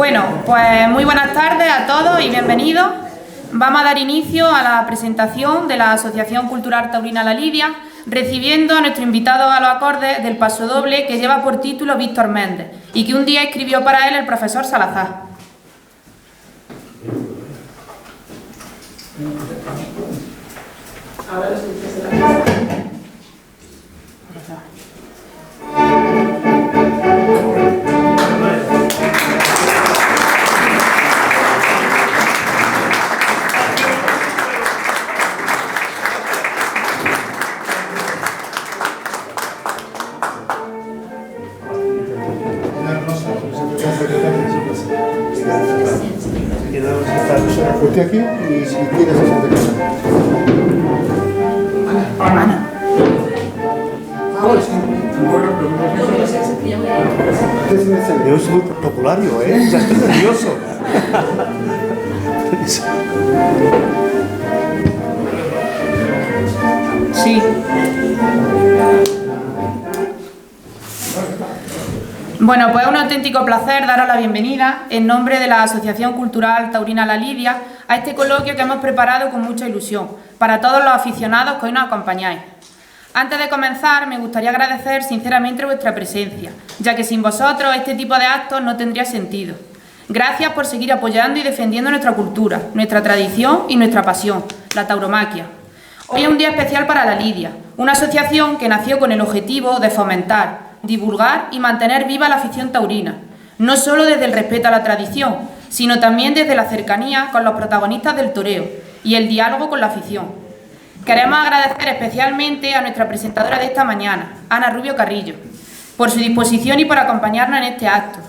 Bueno, pues muy buenas tardes a todos y bienvenidos. Vamos a dar inicio a la presentación de la Asociación Cultural Taurina La Lidia, recibiendo a nuestro invitado a los acordes del pasodoble que lleva por título Víctor Méndez y que un día escribió para él el profesor Salazar. Ponte aquí y si quieres hacer de casa. Yo soy muy protocolario, ¿eh? Ya estoy nervioso. Sí. Bueno, pues es un auténtico placer daros la bienvenida en nombre de la Asociación Cultural Taurina La Lidia a este coloquio que hemos preparado con mucha ilusión para todos los aficionados que hoy nos acompañáis. Antes de comenzar, me gustaría agradecer sinceramente vuestra presencia, ya que sin vosotros este tipo de actos no tendría sentido. Gracias por seguir apoyando y defendiendo nuestra cultura, nuestra tradición y nuestra pasión, la tauromaquia. Hoy es un día especial para La Lidia, una asociación que nació con el objetivo de fomentar, divulgar y mantener viva la afición taurina, no solo desde el respeto a la tradición, sino también desde la cercanía con los protagonistas del toreo y el diálogo con la afición. Queremos agradecer especialmente a nuestra presentadora de esta mañana, Ana Rubio Carrillo, por su disposición y por acompañarnos en este acto.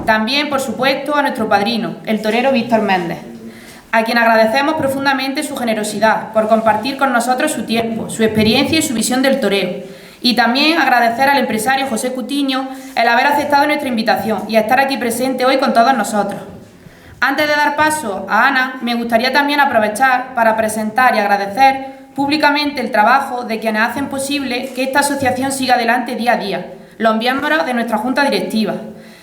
También, por supuesto, a nuestro padrino, el torero Víctor Méndez, a quien agradecemos profundamente su generosidad por compartir con nosotros su tiempo, su experiencia y su visión del toreo. Y también agradecer al empresario José Cutiño el haber aceptado nuestra invitación y a estar aquí presente hoy con todos nosotros. Antes de dar paso a Ana, me gustaría también aprovechar para presentar y agradecer públicamente el trabajo de quienes hacen posible que esta asociación siga adelante día a día, los miembros de nuestra Junta Directiva: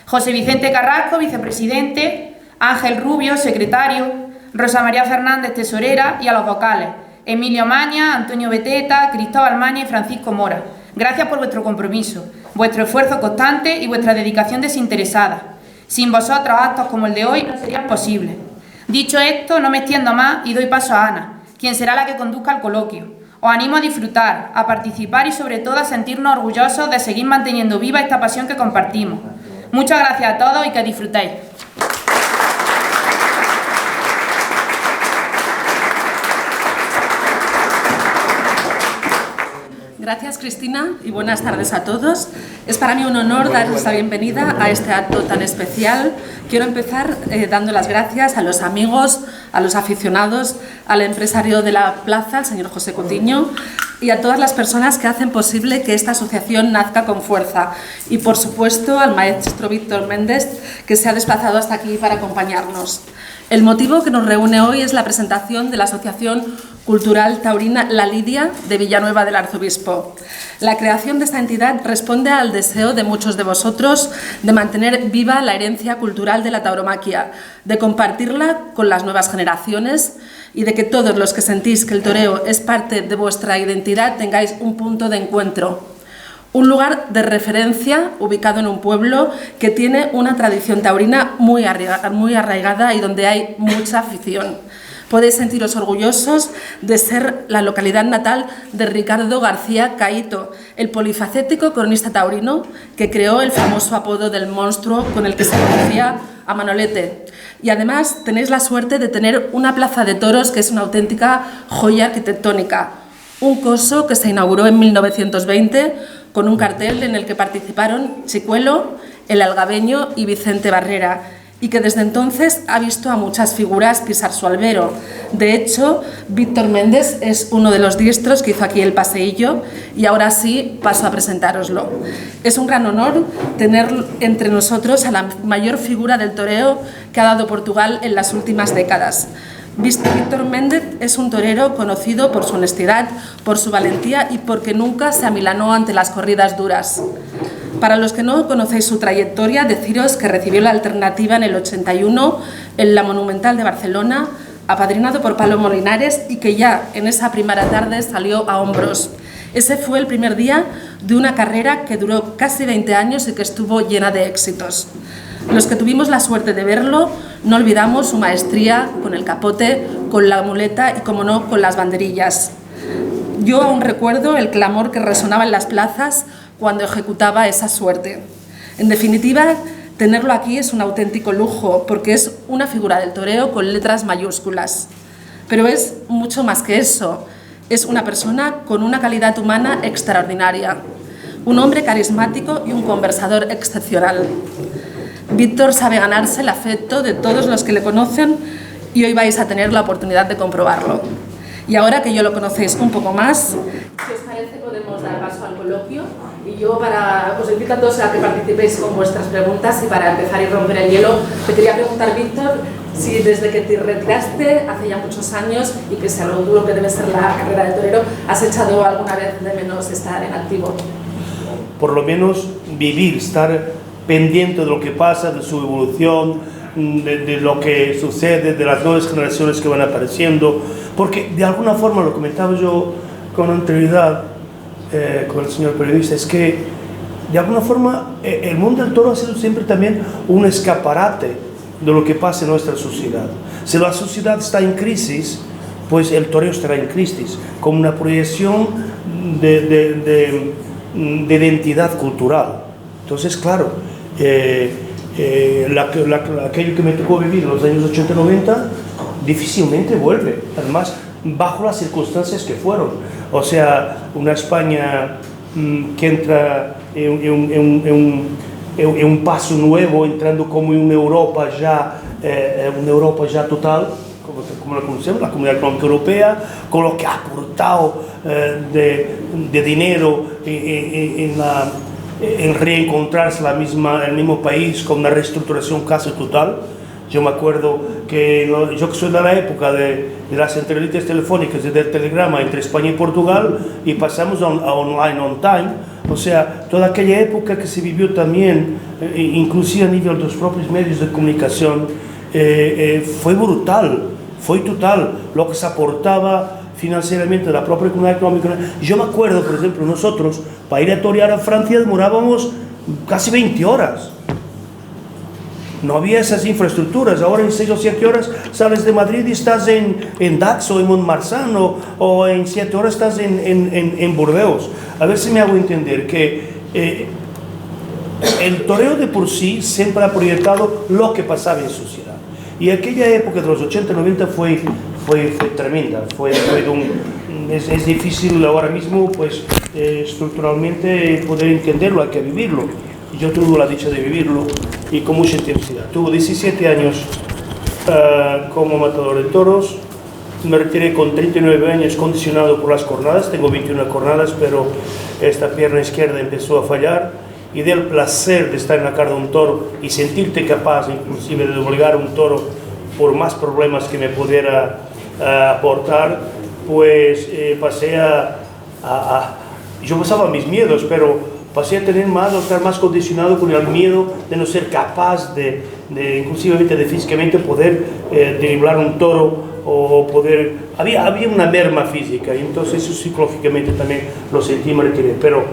José Vicente Carrasco, vicepresidente; Ángel Rubio, secretario; Rosa María Fernández, tesorera; y a los vocales: Emilio Maña, Antonio Beteta, Cristóbal Maña y Francisco Mora. Gracias por vuestro compromiso, vuestro esfuerzo constante y vuestra dedicación desinteresada. Sin vosotros, actos como el de hoy no serían posibles. Dicho esto, no me extiendo más y doy paso a Ana, quien será la que conduzca el coloquio. Os animo a disfrutar, a participar y sobre todo a sentirnos orgullosos de seguir manteniendo viva esta pasión que compartimos. Muchas gracias a todos y que disfrutéis. Gracias, Cristina, y buenas tardes a todos. Es para mí un honor daros la bienvenida a este acto tan especial. Quiero empezar dando las gracias a los amigos, a los aficionados, al empresario de la plaza, el señor José Cutiño, y a todas las personas que hacen posible que esta asociación nazca con fuerza. Y, por supuesto, al maestro Víctor Méndez, que se ha desplazado hasta aquí para acompañarnos. El motivo que nos reúne hoy es la presentación de la Asociación Cultural Taurina La Lidia de Villanueva del Arzobispo. La creación de esta entidad responde al deseo de muchos de vosotros de mantener viva la herencia cultural de la tauromaquia, de compartirla con las nuevas generaciones y de que todos los que sentís que el toreo es parte de vuestra identidad tengáis un punto de encuentro. Un lugar de referencia ubicado en un pueblo que tiene una tradición taurina muy arraigada y donde hay mucha afición. Podéis sentiros orgullosos de ser la localidad natal de Ricardo García Caíto, el polifacético cronista taurino que creó el famoso apodo del monstruo con el que se conocía a Manolete. Y además tenéis la suerte de tener una plaza de toros que es una auténtica joya arquitectónica. Un coso que se inauguró en 1920 con un cartel en el que participaron Chicuelo, el Algabeño y Vicente Barrera, y que desde entonces ha visto a muchas figuras pisar su albero. De hecho, Víctor Méndez es uno de los diestros que hizo aquí el paseillo y ahora sí paso a presentároslo. Es un gran honor tener entre nosotros a la mayor figura del toreo que ha dado Portugal en las últimas décadas. Víctor Méndez es un torero conocido por su honestidad, por su valentía y porque nunca se amilanó ante las corridas duras. Para los que no conocéis su trayectoria, deciros que recibió la alternativa en el 81 en la Monumental de Barcelona, apadrinado por Palomo Linares, y que ya en esa primera tarde salió a hombros. Ese fue el primer día de una carrera que duró casi 20 años y que estuvo llena de éxitos. Los que tuvimos la suerte de verlo, no olvidamos su maestría con el capote, con la muleta y, como no, con las banderillas. Yo aún recuerdo el clamor que resonaba en las plazas cuando ejecutaba esa suerte. En definitiva, tenerlo aquí es un auténtico lujo, porque es una figura del toreo con letras mayúsculas. Pero es mucho más que eso. Es una persona con una calidad humana extraordinaria, un hombre carismático y un conversador excepcional. Víctor sabe ganarse el afecto de todos los que le conocen y hoy vais a tener la oportunidad de comprobarlo. Y ahora que yo lo conocéis un poco más, si os parece podemos dar paso al coloquio y yo os invito a todos a que participéis con vuestras preguntas y para empezar y romper el hielo te quería preguntar, Víctor, si desde que te retiraste hace ya muchos años y que sea lo duro que debe ser la carrera de torero, has echado alguna vez de menos estar en activo. Por lo menos vivir, estar pendiente de lo que pasa, de su evolución, de lo que sucede, de las nuevas generaciones que van apareciendo, porque de alguna forma, lo comentaba yo con anterioridad con el señor periodista, es que de alguna forma el mundo del toro ha sido siempre también un escaparate de lo que pasa en nuestra sociedad. Si la sociedad está en crisis, pues el toreo estará en crisis, como una proyección de identidad cultural. Entonces, claro, aquello que me tocó vivir en los años 80-90 difícilmente vuelve, además bajo las circunstancias que fueron. O sea, una España que entra en un paso nuevo, entrando como en una Europa ya total, como la conocemos, la Comunidad Económica Europea, con lo que ha aportado de dinero en reencontrarse el mismo país con una reestructuración casi total. Yo me acuerdo que yo que soy de la época de las centralitas telefónicas y del telegrama entre España y Portugal, y pasamos a online on time, o sea, toda aquella época que se vivió también, inclusive a nivel de los propios medios de comunicación, fue brutal, fue total, lo que se aportaba financieramente de la propia comunidad económica. Yo me acuerdo, por ejemplo, nosotros para ir a torear a Francia demorábamos casi 20 horas. No había esas infraestructuras. Ahora en 6 o 7 horas sales de Madrid y estás en Dax o en Montmarsan, o en 7 horas estás en Burdeos. A ver si me hago entender que el toreo de por sí siempre ha proyectado lo que pasaba en sociedad. Y aquella época de los 80-90 fue tremenda. Es difícil ahora mismo, pues, estructuralmente poder entenderlo, hay que vivirlo. Yo tuve la dicha de vivirlo y con mucha intensidad. Tuve 17 años como matador de toros. Me retiré con 39 años condicionado por las cornadas. Tengo 21 cornadas, pero esta pierna izquierda empezó a fallar. Y del placer de estar en la cara de un toro y sentirte capaz inclusive de doblegar un toro por más problemas que me pudiera aportar, pues pasé yo pasaba mis miedos, pero pasé a tener más, a estar más condicionado con el miedo de no ser capaz de inclusive de físicamente poder driblar un toro o poder... Había una merma física y entonces eso psicológicamente también lo sentí y me retiré, pero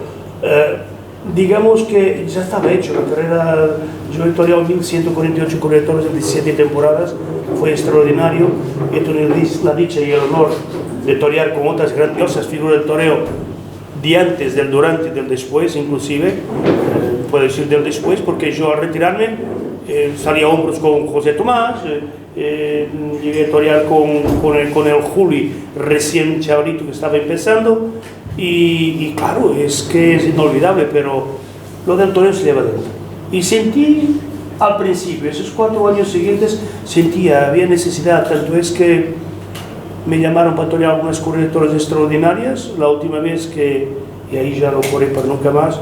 digamos que ya estaba hecho la carrera. Yo he toreado 1148 corridas de toros en 17 temporadas, fue extraordinario. He tenido la dicha y el honor de torear con otras grandiosas figuras del toreo, de antes, del durante y del después, inclusive, puedo decir del después, porque yo al retirarme salí a hombros con José Tomás, llegué a torear con el Juli, recién chavalito que estaba empezando, y claro, es que es inolvidable, pero lo del toreo se lleva dentro. Y sentí al principio, esos 4 años siguientes, había necesidad, tanto es que me llamaron para torear algunas corridas de toros extraordinarias, la última vez y ahí ya no corrí para nunca más,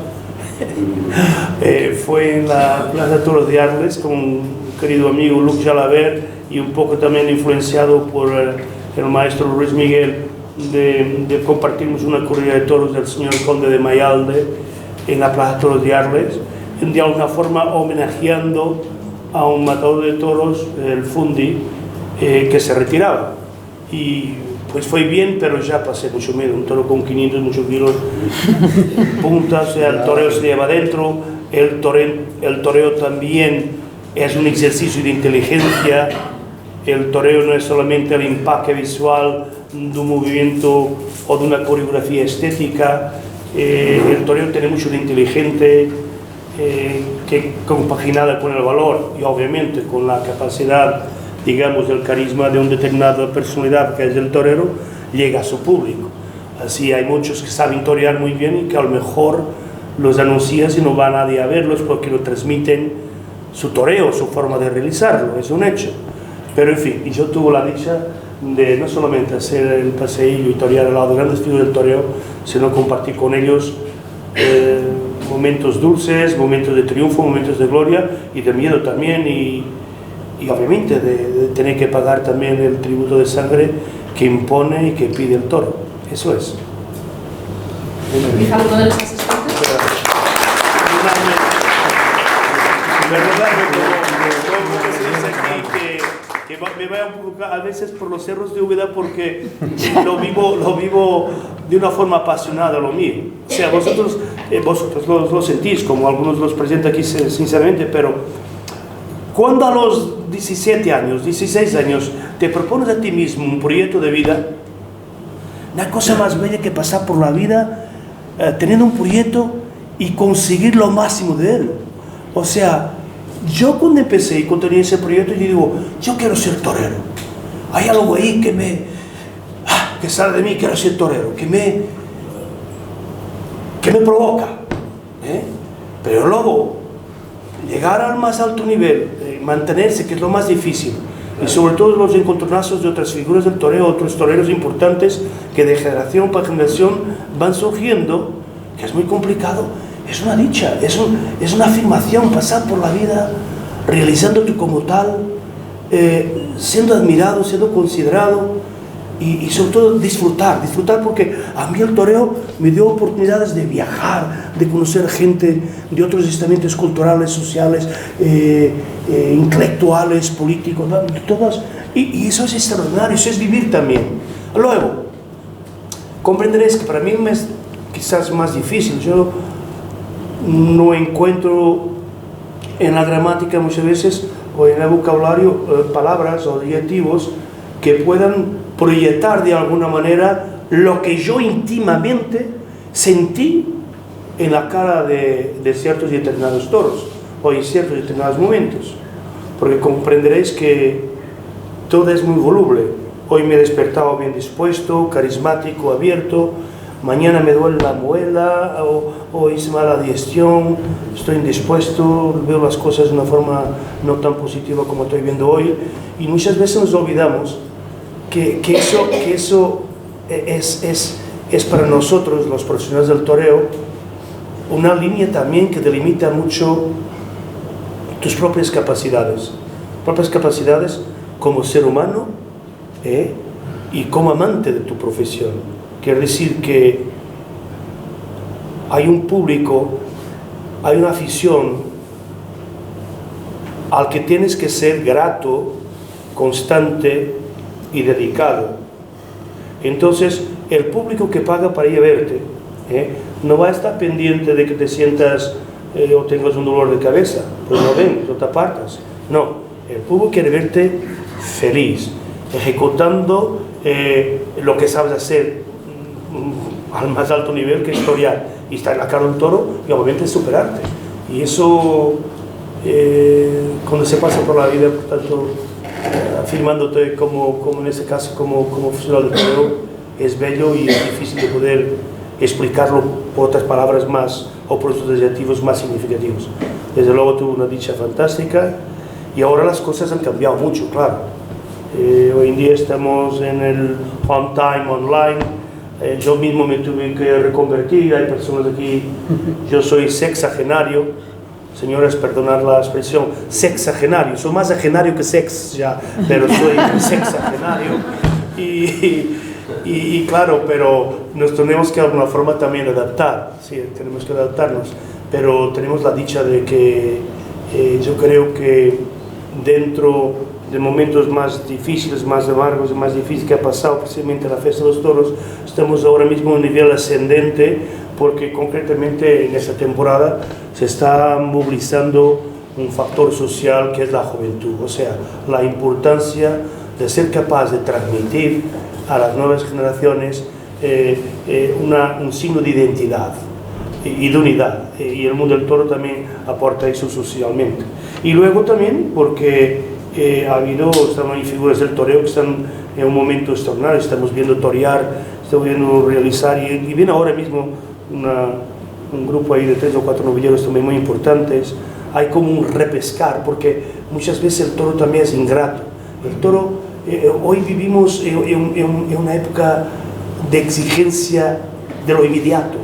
fue en la Plaza de Toros de Arles con un querido amigo Luc Jalabert y un poco también influenciado por el maestro Luis Miguel, de compartirnos una corrida de toros del señor Conde de Mayalde, en la Plaza de Toros de Arles, de alguna forma homenajeando a un matador de toros, el Fundi, que se retiraba. Y pues fue bien, pero ya pasé mucho miedo. Un toro con 500, muchos kilos, puntas, o sea, el toreo se lleva adentro, el toreo también es un ejercicio de inteligencia, el toreo no es solamente el impacto visual de un movimiento o de una coreografía estética, el toreo tiene mucho de inteligente, que compaginada con el valor y obviamente con la capacidad, digamos, del carisma de una determinada personalidad que es el torero, llega a su público. Así hay muchos que saben torear muy bien y que a lo mejor los anuncias y no va nadie a verlos porque lo transmiten su toreo, su forma de realizarlo, es un hecho. Pero en fin, y yo tuve la dicha de no solamente hacer el paseillo y torear al lado de grandes figuras del toreo, sino compartir con ellos momentos dulces, momentos de triunfo, momentos de gloria y de miedo también, y obviamente de tener que pagar también el tributo de sangre que impone y que pide el toro. Eso es. ¿Y saludo de los asistentes? Me vaya un poco a veces por los cerros de Úbeda porque lo vivo de una forma apasionada lo mío. O sea, vosotros lo sentís, como algunos los presentan aquí sinceramente, pero cuando a los 17 años, 16 años, te propones a ti mismo un proyecto de vida, no hay cosa más bella que pasar por la vida teniendo un proyecto y conseguir lo máximo de él. O sea, yo cuando empecé y cuando tenía ese proyecto, yo digo, yo quiero ser torero. Hay algo ahí que sale de mí, quiero ser torero, que me provoca. Pero luego, llegar al más alto nivel, mantenerse, que es lo más difícil, y sobre todo los encontronazos de otras figuras del toreo, otros toreros importantes que de generación para generación van surgiendo, que es muy complicado. Es una dicha, es una afirmación, pasar por la vida realizándote como tal, siendo admirado, siendo considerado y sobre todo disfrutar porque a mí el toreo me dio oportunidades de viajar, de conocer gente de otros estamentos culturales, sociales, intelectuales, políticos, todas, y eso es extraordinario, eso es vivir también. Luego, comprenderéis que para mí es quizás más difícil. Yo no encuentro en la gramática muchas veces o en el vocabulario palabras o adjetivos que puedan proyectar de alguna manera lo que yo íntimamente sentí en la cara de ciertos y determinados toros o en ciertos y determinados momentos, porque comprenderéis que todo es muy voluble. Hoy me he despertado bien dispuesto, carismático, abierto. Mañana me duele la muela o hice mala digestión, estoy indispuesto, veo las cosas de una forma no tan positiva como estoy viendo hoy, y muchas veces nos olvidamos que eso es para nosotros, los profesionales del toreo, una línea también que delimita mucho tus propias capacidades como ser humano y como amante de tu profesión. Quiere decir que hay un público, hay una afición al que tienes que ser grato, constante y dedicado. Entonces, el público que paga para ir a verte no va a estar pendiente de que te sientas o tengas un dolor de cabeza, pues no ven, no te apartas. No, el público quiere verte feliz, ejecutando lo que sabes hacer al más alto nivel, que es torear y estar en la cara del toro y obviamente superarte. Y eso cuando se pasa por la vida, por tanto, afirmándote como en este caso como profesional del toreo, es bello y es difícil de poder explicarlo por otras palabras más o por otros adjetivos más significativos. Desde luego tuve una dicha fantástica y ahora las cosas han cambiado mucho, claro. Hoy en día estamos en el on time, online. Yo mismo me tuve que reconvertir, hay personas aquí, yo soy sexagenario, señoras, perdonad la expresión, sexagenario, soy más agenario que sex ya, pero soy sexagenario, Y claro, pero nos tenemos que de alguna forma también adaptar, sí, tenemos que adaptarnos, pero tenemos la dicha de que yo creo que dentro de momentos más difíciles, más amargos y más difíciles que ha pasado precisamente la Fiesta de los Toros, estamos ahora mismo en un nivel ascendente, porque concretamente en esta temporada se está movilizando un factor social que es la juventud, o sea, la importancia de ser capaz de transmitir a las nuevas generaciones un signo de identidad y de unidad, y el mundo del toro también aporta eso socialmente. Y luego también porque hay figuras del toreo que están en un momento extraordinario, estamos viendo torear, estamos viendo realizar, y viene ahora mismo un grupo ahí de 3 o 4 novilleros también muy importantes. Hay como un repescar, porque muchas veces el toro también es ingrato. El toro, hoy vivimos en una época de exigencia de lo inmediato,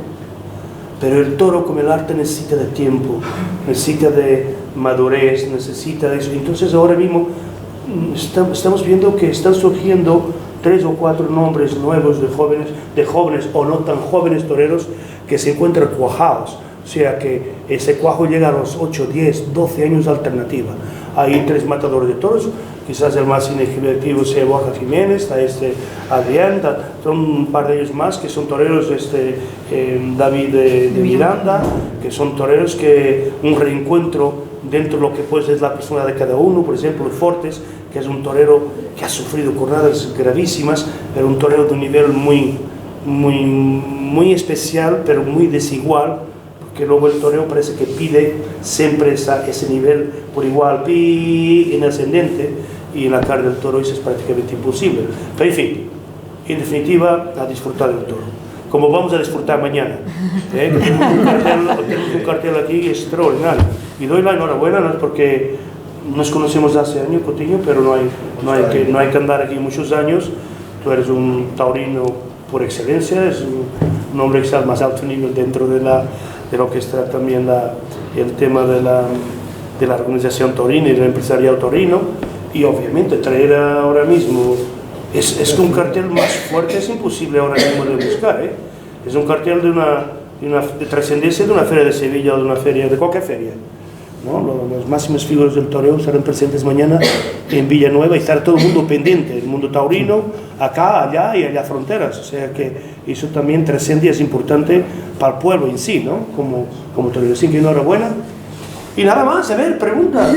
pero el toro, como el arte, necesita de tiempo, necesita de madurez, necesita de eso. Entonces ahora mismo estamos viendo que están surgiendo 3 o 4 nombres nuevos de jóvenes o no tan jóvenes toreros que se encuentran cuajados. O sea que ese cuajo llega a los 8, 10, 12 años de alternativa. Hay 3 matadores de toros, quizás el más significativo sea Borja Jiménez, está Adrián, son un par de ellos más que son toreros, David de Miranda, que son toreros que un reencuentro dentro de lo que pues es la persona de cada uno. Por ejemplo, Fortes, que es un torero que ha sufrido cornadas gravísimas, pero un torero de un nivel muy especial, pero muy desigual, que luego el toreo parece que pide siempre ese nivel por igual, en ascendente, y en la cara del toro eso es prácticamente imposible. Pero en fin, en definitiva, a disfrutar del toro, como vamos a disfrutar mañana, tenemos un cartel aquí extraordinario, y doy la enhorabuena, no es porque nos conocemos hace años, Coutinho, pero no hay que andar aquí muchos años. Tú eres un taurino por excelencia, es un hombre que está al más alto nivel dentro de lo que está también el tema de la organización taurina y del empresariado taurino, y obviamente traer ahora mismo, es que un cartel más fuerte es imposible ahora mismo de buscar, es un cartel de trascendencia de una feria de Sevilla o de una feria, de cualquier feria, ¿no? Los máximos figuras del toreo estarán presentes mañana en Villanueva y estará todo el mundo pendiente, el mundo taurino, acá, allá y allá fronteras, o sea que eso también trasciende y es importante para el pueblo en sí, ¿no? Como torero. Así que enhorabuena. Y nada más, a ver, preguntas.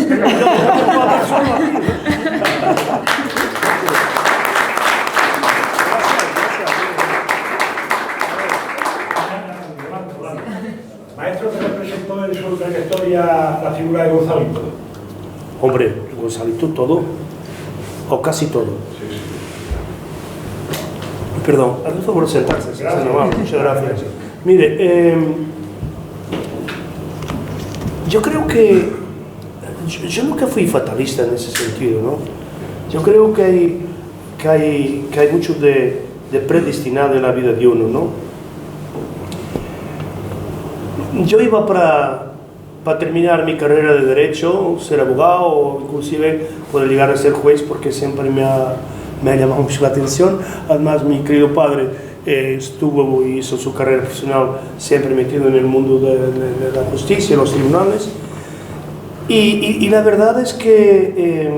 Maestro, ¿qué representó en su trayectoria la figura de Gonzalito? Hombre, Gonzalito todo, o casi todo. Sí. Perdón, hazme el favor de sentarse. Gracias. Muchas gracias. Mire, yo creo que yo nunca fui fatalista en ese sentido, ¿no? Yo creo que hay mucho de predestinado en la vida de uno, ¿no? Yo iba para terminar mi carrera de Derecho, ser abogado, o inclusive poder llegar a ser juez, porque siempre me ha llamado mucho la atención. Además, mi querido padre estuvo y hizo su carrera profesional siempre metido en el mundo de la justicia, los tribunales. Y la verdad es que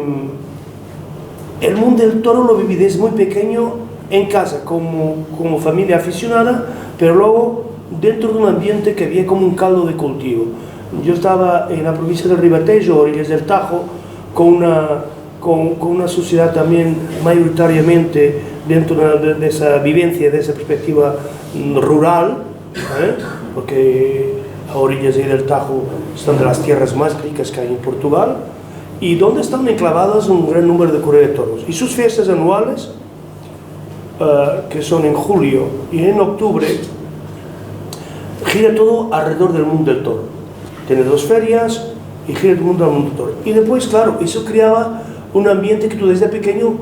el mundo del toro lo viví desde muy pequeño en casa, como familia aficionada, pero luego dentro de un ambiente que había como un caldo de cultivo. Yo estaba en la provincia del Ribatejo, orillas del Tajo, con una sociedad también mayoritariamente dentro de esa vivencia, de esa perspectiva rural, porque a orillas del Tajo están de las tierras más ricas que hay en Portugal, y donde están enclavadas un gran número de corridas de toros. Y sus fiestas anuales, que son en julio y en octubre, gira todo alrededor del mundo del toro. Tiene 2 ferias y gira todo el mundo al mundo del toro. Y después, claro, eso creaba un ambiente que tú desde pequeño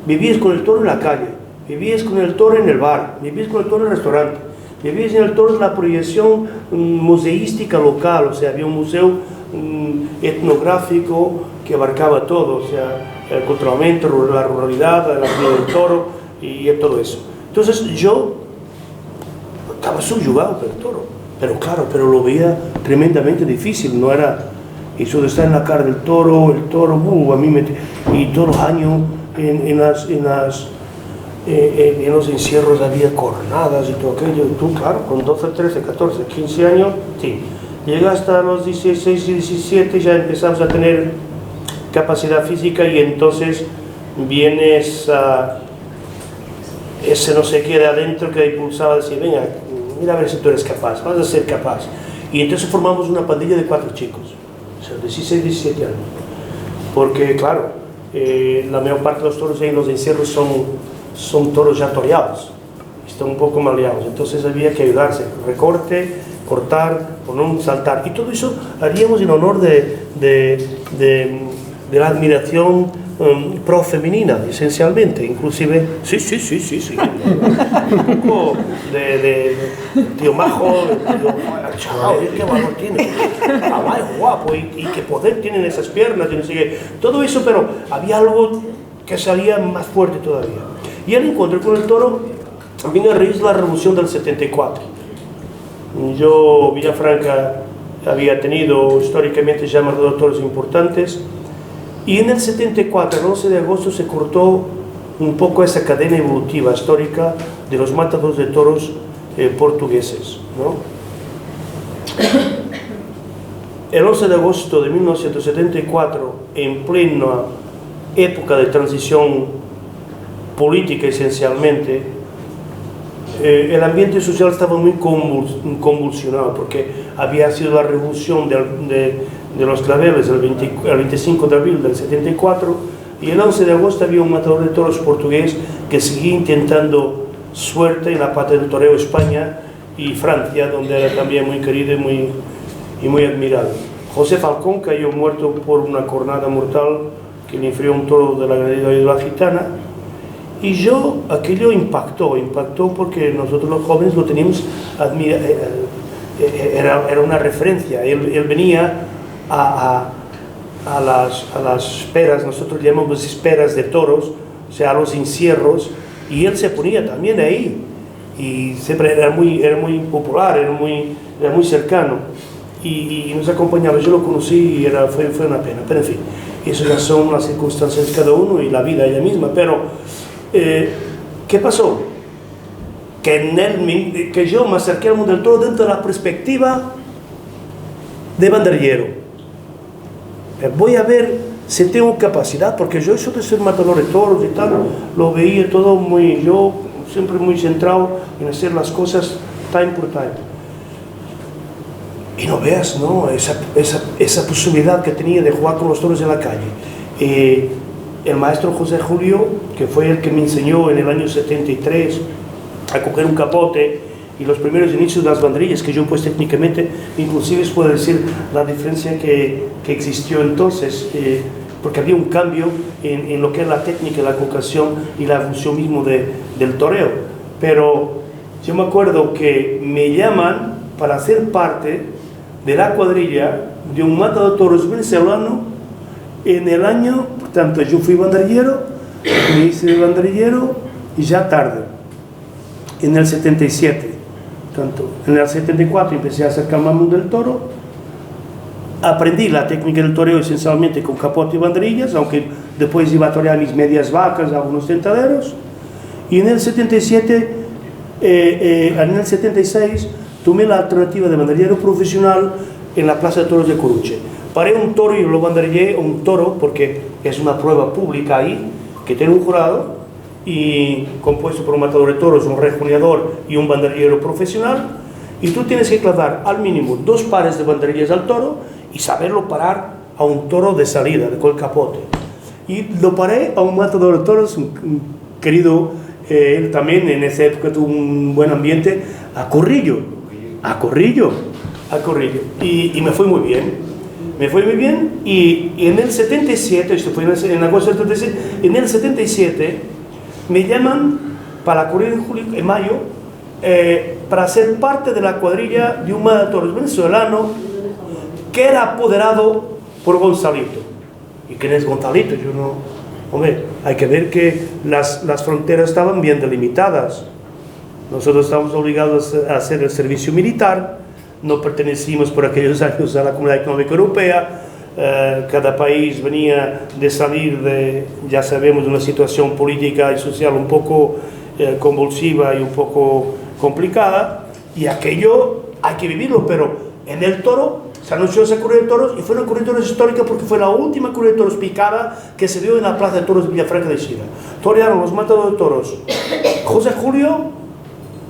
vivías con el toro en la calle, vivías con el toro en el bar, vivías con el toro en el restaurante, vivías en el toro en la proyección museística local, o sea, había un museo etnográfico que abarcaba todo, o sea, culturalmente, la ruralidad, la vida del toro y todo eso. Entonces yo estaba subyugado por el toro, pero claro, pero lo veía tremendamente difícil, no era eso de estar en la cara del toro, el toro, a mí me... Y todos los años en los encierros había cornadas y todo aquello, y tú, claro, con 12, 13, 14, 15 años, sí, llega hasta los 16 y 17, ya empezamos a tener capacidad física y entonces viene ese no sé qué de adentro que impulsaba a decir, venga, mira a ver si tú eres capaz, vas a ser capaz. Y entonces formamos una pandilla de 4 chicos, o sea, 16, 17 años, porque claro, la mayor parte de los toros en los encierros son toros ya toreados, están un poco maleados, entonces había que ayudarse, recorte, cortar, poner, saltar, y todo eso haríamos en honor de la admiración pro-femenina, esencialmente, inclusive, sí, un poco de tío majo, chaval, qué valor tiene, caballo guapo, y qué poder tienen esas piernas, y no sé qué, todo eso, pero había algo que salía más fuerte todavía. Y el encuentro con el toro vino a raíz de la revolución del 74. Yo, Villafranca, había tenido históricamente ya matadores de toros importantes, y en el 74, el 11 de agosto, se cortó un poco esa cadena evolutiva histórica de los matadores de toros portugueses, ¿no? El 11 de agosto de 1974, en plena época de transición política esencialmente, el ambiente social estaba muy convulsionado porque había sido la revolución de los claveles el 25 de abril del 74, y el 11 de agosto había un matador de toros portugués que seguía intentando suerte en la parte del toreo España y Francia, donde era también muy querido y muy admirado. José Falcón cayó muerto por una cornada mortal que le infirió un toro de la ganadería de la Gitana. Y aquello impactó porque nosotros los jóvenes lo teníamos, era una referencia. Él venía a las esperas, nosotros llamamos esperas de toros, o sea, a los encierros, y él se ponía también ahí, y siempre era muy popular, era muy cercano, y nos acompañaba. Yo lo conocí y fue una pena, pero en fin, eso ya son las circunstancias de cada uno y la vida ella misma, pero ¿qué pasó? Que yo me acerqué al mundo del toro dentro de la perspectiva de banderillero. Voy a ver si tengo capacidad, porque yo eso de ser matador de toros y tal, lo veía todo yo siempre muy centrado en hacer las cosas time por time. Y no veas, ¿no? Esa posibilidad que tenía de jugar con los toros en la calle. El maestro José Julio, que fue el que me enseñó en el año 73 a coger un capote, y los primeros inicios de las banderillas, que yo pues técnicamente, inclusive puedo decir la diferencia que existió entonces, porque había un cambio en lo que es la técnica, la colocación y la evolución mismo del toreo. Pero yo me acuerdo que me llaman para ser parte de la cuadrilla de un matador de toros venezolano en el año, por tanto yo fui banderillero, me hice banderillero y ya tarde, en el 77. Tanto en el 74 empecé a acercarme al mundo del toro, aprendí la técnica del toreo esencialmente con capote y banderillas, aunque después iba a torear mis medias vacas, algunos tentaderos, y en el 77, en el 76 tomé la alternativa de banderillero profesional en la Plaza de Toros de Coruche. Paré un toro y lo banderillé un toro porque es una prueba pública ahí, que tiene un jurado, y compuesto por un matador de toros, un rejoneador y un banderillero profesional, y tú tienes que clavar al mínimo 2 pares de banderillas al toro y saberlo parar a un toro de salida, con el capote. Y lo paré a un matador de toros, un querido, él también en esa época tuvo un buen ambiente, a Corrillo, y me fue muy bien, y en el 77, esto fue en agosto del 77, en el 77, me llaman para correr en mayo para ser parte de la cuadrilla de un matador de toros venezolano que era apoderado por Gonzalito. ¿Y quién es Gonzalito? Yo no... Hombre, hay que ver que las fronteras estaban bien delimitadas. Nosotros estamos obligados a hacer el servicio militar, no pertenecimos por aquellos años a la Comunidad Económica Europea, cada país venía de salir de, ya sabemos, una situación política y social un poco convulsiva y un poco complicada, y aquello hay que vivirlo, pero en el Toro se anunció esa corrida de toros y fue una corrida de toros histórica porque fue la última corrida de toros picada que se dio en la Plaza de Toros de Villafranca de Xira. Torearon los matadores de toros José Julio,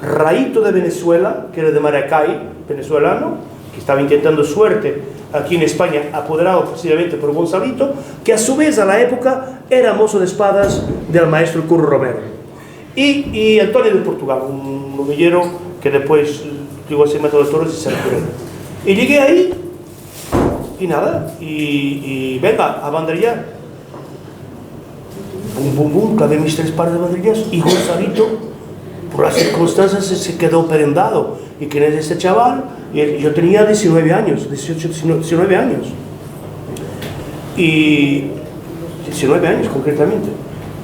Raito de Venezuela, que era de Maracay, venezolano, que estaba intentando suerte aquí en España, apoderado precisamente por Gonzalito, que a su vez a la época era mozo de espadas del maestro Curro Romero. Y Antonio de Portugal, un novillero que después llegó a ser matador de toros y se retiró. Y llegué ahí, y nada, y venga, a banderillar. Bum, bum, bum, clavé mis 3 pares de banderillas, y Gonzalito, por las circunstancias, se quedó prendado. ¿Y quién es este chaval? Y yo tenía 19 años, 19 años. Y 19 años concretamente,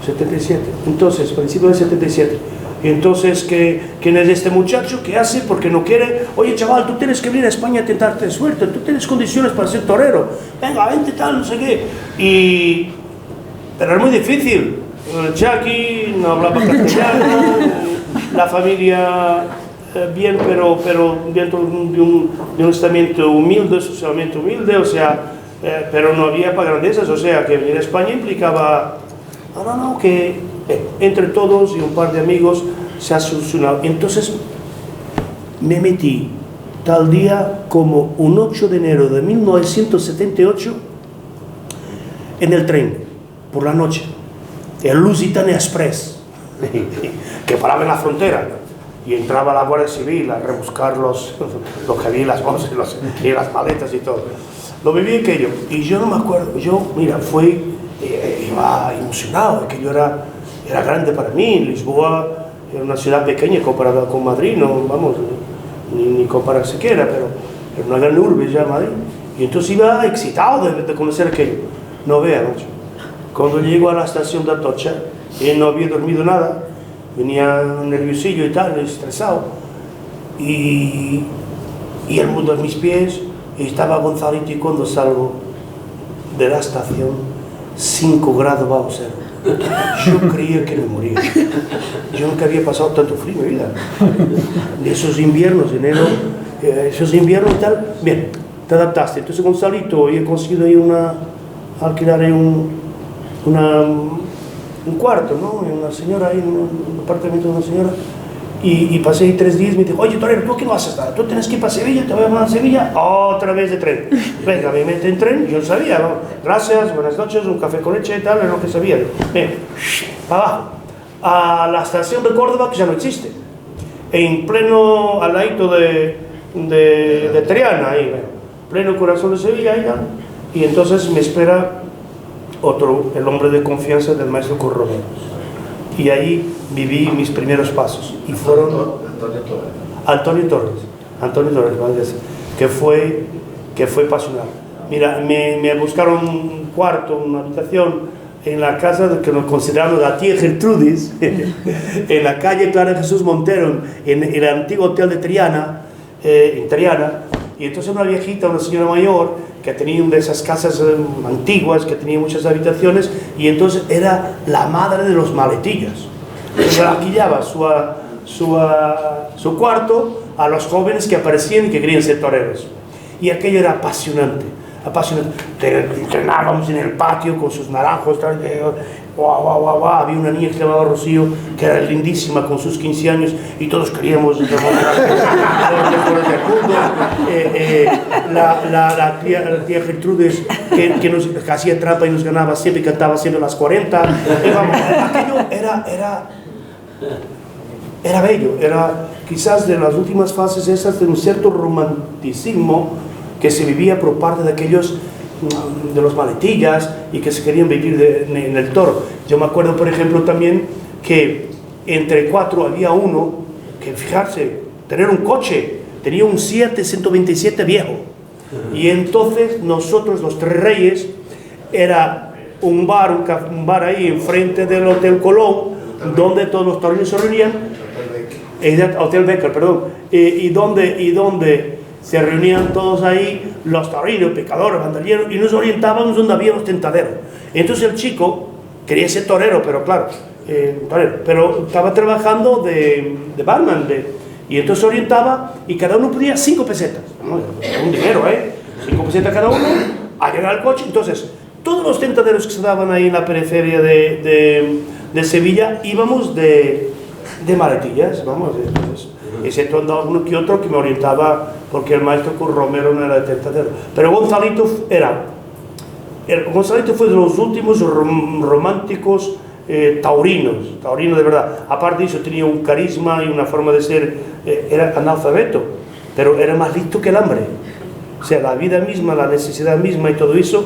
77. Entonces, principio de 77. Y entonces, ¿quién es este muchacho? ¿Qué hace? Porque no quiere. Oye, chaval, tú tienes que venir a España a tentarte suerte. Tú tienes condiciones para ser torero. Venga, vente tal, no sé qué. Pero es muy difícil. El Chaki no hablaba castellano. La familia bien, pero dentro de un estamento humilde, socialmente humilde, o sea, pero no había para grandezas. O sea, que venir a España implicaba, que entre todos y un par de amigos se ha solucionado. Entonces me metí tal día como un 8 de enero de 1978 en el tren por la noche, el Lusitania Express, que paraba en la frontera y entraba la Guardia Civil a rebuscar los que había, las bolsas y las maletas y todo. Lo viví aquello y yo no me acuerdo, mira, iba emocionado, aquello era grande para mí. Lisboa era una ciudad pequeña comparada con Madrid, no, vamos, ni comparar siquiera, pero era una gran urbe ya Madrid. Y entonces iba excitado de conocer aquello. No vea, macho. Cuando llego a la estación de Atocha, no había dormido nada, venía nerviosillo y tal, estresado, y el mundo a mis pies, y estaba Gonzalito, y cuando salgo de la estación, 5 grados bajo cero. Yo creía que me moría. Yo nunca había pasado tanto frío en mi vida. De esos inviernos, enero, esos inviernos y tal. Bien, te adaptaste. Entonces Gonzalito, he conseguido ahí alquilar ahí un cuarto, ¿no? Una señora ahí, un apartamento de una señora. Y pasé ahí 3 días y me dijo, oye, torero, ¿tú qué no vas a estar? Tú tienes que ir para Sevilla, te voy a mandar a Sevilla, otra vez de tren. Venga, me metí en tren, yo sabía, ¿no? Gracias, buenas noches, un café con leche y tal, era lo que sabía. Venga, para abajo, a la estación de Córdoba, que ya no existe, en pleno, al ladito de Triana, ahí, pleno corazón de Sevilla, ahí, y entonces me espera el hombre de confianza del maestro Curro Romero. Y ahí viví mis primeros pasos. Y fueron Antonio Torres, Valdés, que fue pasional. Mira, me buscaron un cuarto, una habitación en la casa que nos consideramos la tía Gertrudis, en la calle Clara Jesús Montero, en el antiguo hotel de Triana, en Triana. Y entonces una viejita, una señora mayor, que tenía una de esas casas antiguas, que tenía muchas habitaciones, y entonces era la madre de los maletillas. Entonces alquilaba su cuarto a los jóvenes que aparecían y que querían ser toreros. Y aquello era apasionante. Entrenábamos en el patio con sus naranjos, había una niña que se llamaba Rocío, que era lindísima con sus 15 años, y todos queríamos la tía Gertrudes, que nos hacía trampa y nos ganaba siempre, cantaba siempre las 40. Aquello era bello, era quizás de las últimas fases esas de un cierto romanticismo que se vivía por parte de aquellos de los maletillas y que se querían vivir en el toro. Yo me acuerdo, por ejemplo, también que entre 4 había uno que, fijarse, tener un coche, tenía un 127 viejo. Y entonces nosotros, los Tres Reyes, era un bar ahí enfrente del Hotel Colón, donde todos los toreros se reunían. Hotel Becker, perdón, y donde se reunían todos ahí los taurinos, picadores, bandolleros, y nos orientábamos donde había los tentaderos. Entonces el chico quería ser torero, pero claro, pero estaba trabajando de barman, y entonces se orientaba y cada uno pedía 5 pesetas, ¿no? Un dinero, 5 pesetas cada uno, a llegar al coche. Entonces todos los tentaderos que se daban ahí en la periferia de Sevilla íbamos de maletillas, vamos, entonces, excepto uno que otro que me orientaba, porque el maestro Romero no era de tentadero, pero Gonzalito fue de los últimos románticos taurinos de verdad. Aparte de eso, tenía un carisma y una forma de ser, era analfabeto, pero era más listo que el hambre. O sea, la vida misma, la necesidad misma y todo eso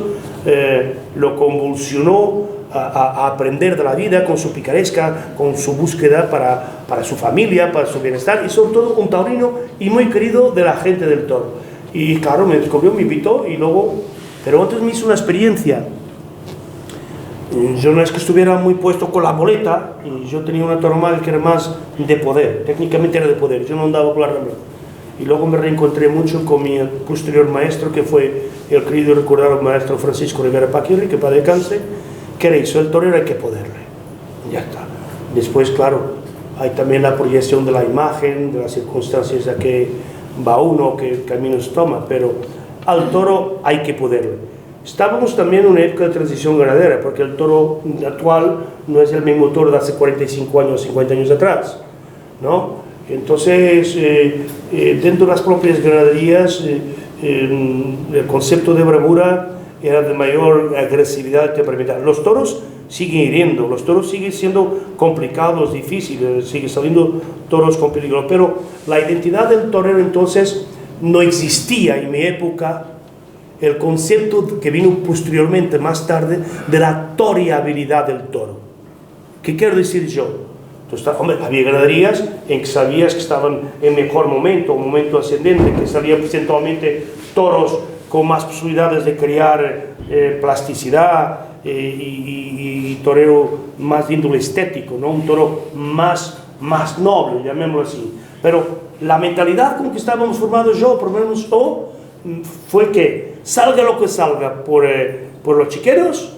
lo convulsionó a aprender de la vida con su picaresca, con su búsqueda para su familia, para su bienestar, y sobre todo un taurino y muy querido de la gente del toro. Y claro, me descubrió, me invitó, y luego, pero antes me hizo una experiencia. Yo no es que estuviera muy puesto con la boleta, y yo tenía una tauromaquia que era más de poder, técnicamente era de poder, yo no andaba con la ramera. Y luego me reencontré mucho con mi posterior maestro, que fue el querido y recordado maestro Francisco Rivera Paquirri, que para descanse, que le hizo el torero, hay que poderle. Ya está. Después, claro, hay también la proyección de la imagen, de las circunstancias a que va uno, qué caminos toma, pero al toro hay que poderle. Estábamos también en una época de transición ganadera, porque el toro actual no es el mismo toro de hace 45 años, 50 años atrás, ¿no? Entonces, dentro de las propias ganaderías, el concepto de bravura era de mayor agresividad temperamental. Los toros siguen hiriendo, los toros siguen siendo complicados, difíciles, siguen saliendo toros con peligro, pero la identidad del torero entonces no existía en mi época, el concepto que vino posteriormente, más tarde, de la toreabilidad del toro. ¿Qué quiero decir yo? Entonces, hombre, había ganaderías en que sabías que estaban en mejor momento, un momento ascendente, que salían eventualmente toros con más posibilidades de crear plasticidad y torero más de índole estético, ¿no? Un toro más noble, llamémoslo así. Pero la mentalidad con que estábamos formados yo, por lo menos fue que salga lo que salga por los chiqueros,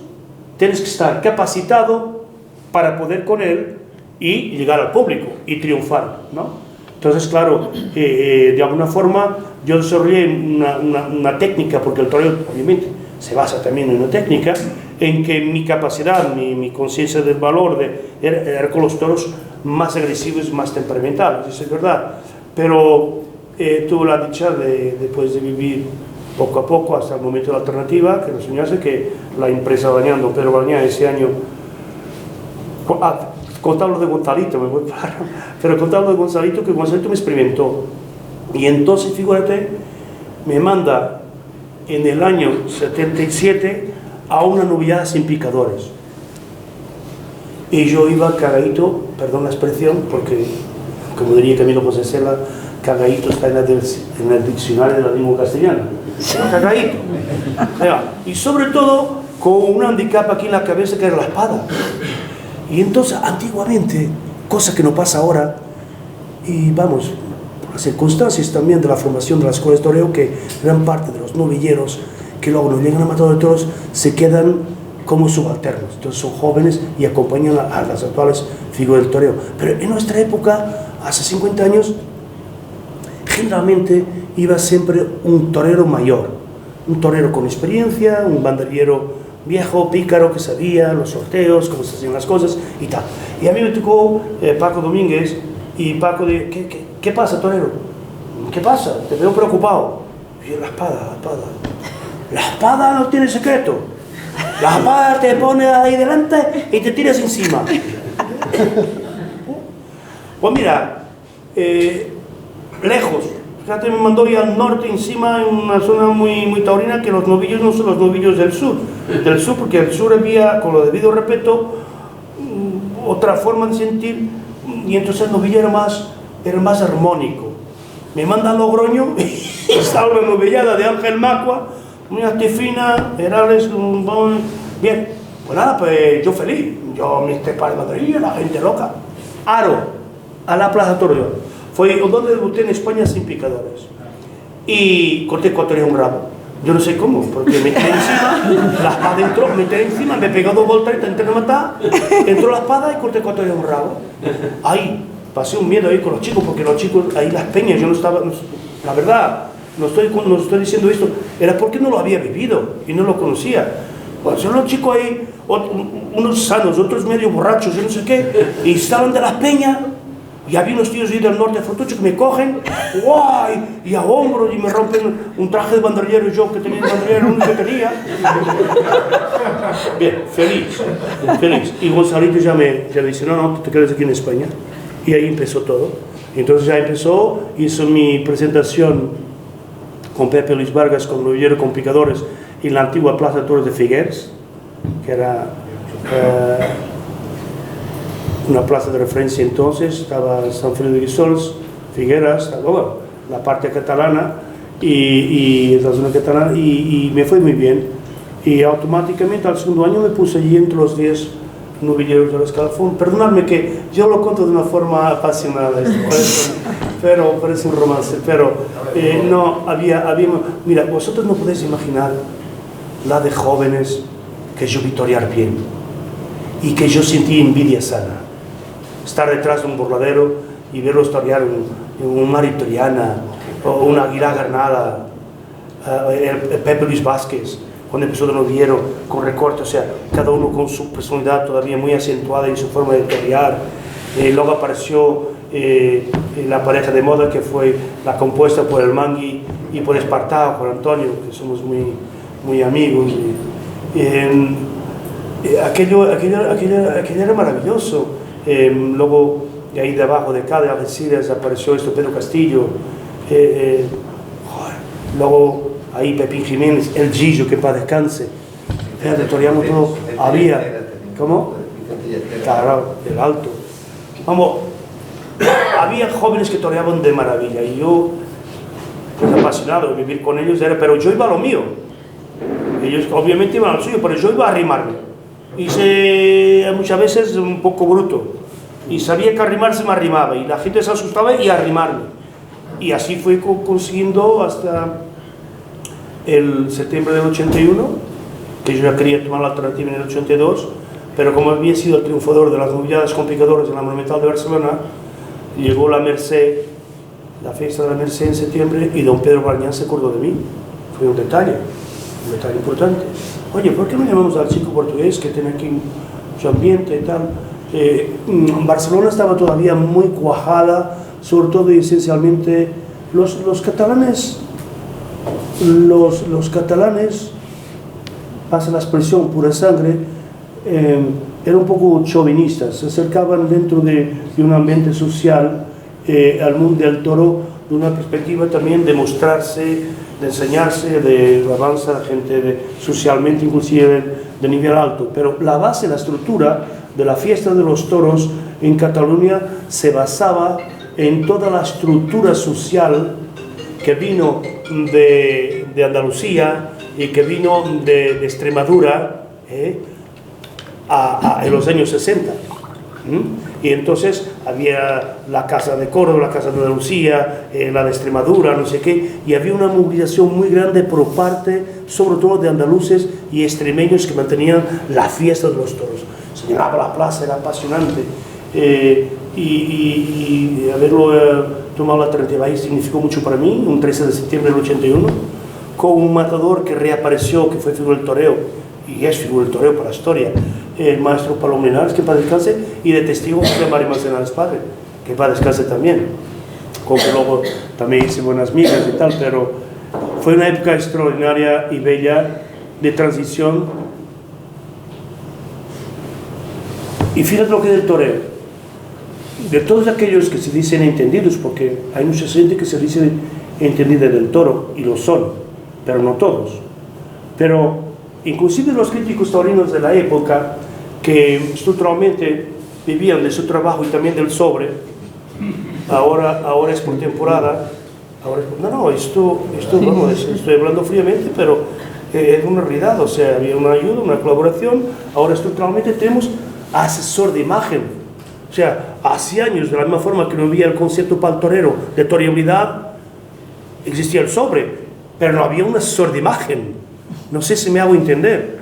tienes que estar capacitado para poder con él y llegar al público y triunfar, ¿no? Entonces, claro, de alguna forma yo desarrollé una técnica, porque el toreo obviamente se basa también en una técnica, en que mi capacidad, mi conciencia del valor era con los toros más agresivos, más temperamentales, eso es verdad. Pero tuve la dicha después de vivir poco a poco hasta el momento de la alternativa, que nos enseñase que la empresa Bañando, Pedro Bañá, ese año, contarlo de Gonzalito, me voy para, pero contarlo de Gonzalito, que Gonzalito me experimentó. Y entonces, fíjate, me manda en el año 77 a una novillada sin picadores. Y yo iba cagadito, perdón la expresión, porque, como diría Camilo José Cela, cagadito está en el diccionario de la lengua castellana. Pero cagadito. Y sobre todo, con un handicap aquí en la cabeza que era la espada. Y entonces, antiguamente, cosa que no pasa ahora, y vamos, por las circunstancias también de la formación de las escuelas de toreo, que gran parte de los novilleros que luego no llegan a matador de toros se quedan como subalternos. Entonces son jóvenes y acompañan a las actuales figuras del toreo. Pero en nuestra época, hace 50 años, generalmente iba siempre un torero mayor, un torero con experiencia, un banderillero viejo, pícaro, que sabía los sorteos, cómo se hacían las cosas y tal. Y a mí me tocó Paco Domínguez, y Paco dice, ¿qué pasa, torero? ¿Qué pasa? Te veo preocupado. Y yo, la espada no tiene secreto. La espada te pone ahí delante y te tiras encima. Pues mira, lejos. Fíjate, me mandó ya al norte, encima, en una zona muy taurina, que los novillos no son los novillos del sur, porque el sur había, con lo debido respeto, otra forma de sentir, y entonces el novillo era más armónico. Me manda a Logroño, y estaba la novillada de Ángel Macua, muy fina, Herales, bien. Pues nada, pues yo feliz, yo me estepé de Madrid, la gente loca. Aro, a la Plaza Torreón. Fue donde debuté en España sin picadores. Y corté 4 días un rabo. Yo no sé cómo, porque me tiré encima, la espada entró, me tiré encima, me pegó 2 vueltas, intenté matar, entró la espada y corté 4 días un rabo. Ahí, pasé un miedo ahí con los chicos, porque los chicos, ahí las peñas, yo no estaba, la verdad, no estoy diciendo esto, era porque no lo había vivido y no lo conocía. Bueno, son los chicos ahí, unos sanos, otros medio borrachos, yo no sé qué, y estaban de las peñas. Y había unos tíos ahí del norte de Fortucho que me cogen, ¡guay! Y a hombros y me rompen un traje de banderillero, yo que tenía el banderillero, uno que tenía. Bien, feliz. Y Gonzalito ya me dice, no, tú te quedas aquí en España. Y ahí empezó todo. Entonces ya empezó, hizo mi presentación con Pepe Luis Vargas, con novillero, con picadores, en la antigua Plaza de Toros de Figueres, que era... una plaza de referencia entonces, estaba San Feliu de Guíxols, Figueras, bueno, la parte catalana y la zona catalana, y me fue muy bien. Y automáticamente al segundo año me puse allí entre los 10 novilleros del escalafón. Perdonadme que yo lo cuento de una forma apasionada, pero parece un romance, pero no, había, mira, vosotros no podéis imaginar la de jóvenes que yo vi torear bien y que yo sentí envidia sana. Estar detrás de un burladero y verlos torear un Maritoriana o una Aguilar Granada, el Pepe Luis Vázquez, cuando empezó de novillero, con recorte, o sea, cada uno con su personalidad todavía muy acentuada en su forma de torear. Luego apareció la pareja de moda que fue la compuesta por el Mangui y por Espartado, por Antonio, que somos muy amigos. Aquello era maravilloso. Luego de ahí debajo de cada Algeciras apareció esto Pedro Castillo, luego ahí Pepín Jiménez, el Gillo, que para descanse, fíjate, toreamos todo, había, ¿cómo? Claro, del Alto, vamos, había jóvenes que toreaban de maravilla y yo, pues apasionado de vivir con ellos, pero yo iba a lo mío, ellos obviamente iban a lo suyo, pero yo iba a arrimarme. Hice muchas veces un poco bruto y sabía que arrimarse me arrimaba y la gente se asustaba y arrimarme, y así fui consiguiendo hasta el septiembre del 81, que yo ya quería tomar la alternativa en el 82, pero como había sido el triunfador de las novilladas con picadores en la Monumental de Barcelona, llegó la Merced, la fiesta de la Merced en septiembre, y don Pedro Barañán se acordó de mí. Fue un detalle importante. Oye, ¿por qué no llamamos al chico portugués que tiene aquí su ambiente y tal? Barcelona estaba todavía muy cuajada, sobre todo y esencialmente los catalanes, pasa la expresión pura sangre, eran un poco chauvinistas, se acercaban dentro de un ambiente social al mundo del toro de una perspectiva también de mostrarse, de enseñarse, de avanzar gente socialmente, inclusive de nivel alto. Pero la base, la estructura de la fiesta de los toros en Cataluña se basaba en toda la estructura social que vino de Andalucía y que vino de Extremadura en los años 60. Y entonces había la Casa de Córdoba, la Casa de Andalucía, la de Extremadura, no sé qué, y había una movilización muy grande por parte, sobre todo de andaluces y extremeños, que mantenían la fiesta de los toros. Se llenaba la plaza, era apasionante, y haberlo tomado la alternativa ahí significó mucho para mí. Un 13 de septiembre del 81, con un matador que reapareció, que fue figura del toreo, y es figura del toreo para la historia, el maestro Paloma Linares, que para descanse, y de testigo José María Manzanares padre, que para descanse también, con que luego también hice buenas migas y tal, pero fue una época extraordinaria y bella de transición. Y fíjate lo que es el toreo, de todos aquellos que se dicen entendidos, porque hay mucha gente que se dice entendida del toro, y lo son, pero no todos, pero inclusive los críticos taurinos de la época, que estructuralmente vivían de su trabajo y también del sobre, ahora es por temporada, estoy hablando fríamente, pero es una realidad, o sea, había una ayuda, una colaboración. Ahora estructuralmente tenemos asesor de imagen, O sea, hace años, de la misma forma que no había el concepto para el torero de toreabilidad, existía el sobre, pero no había un asesor de imagen. No sé si me hago entender.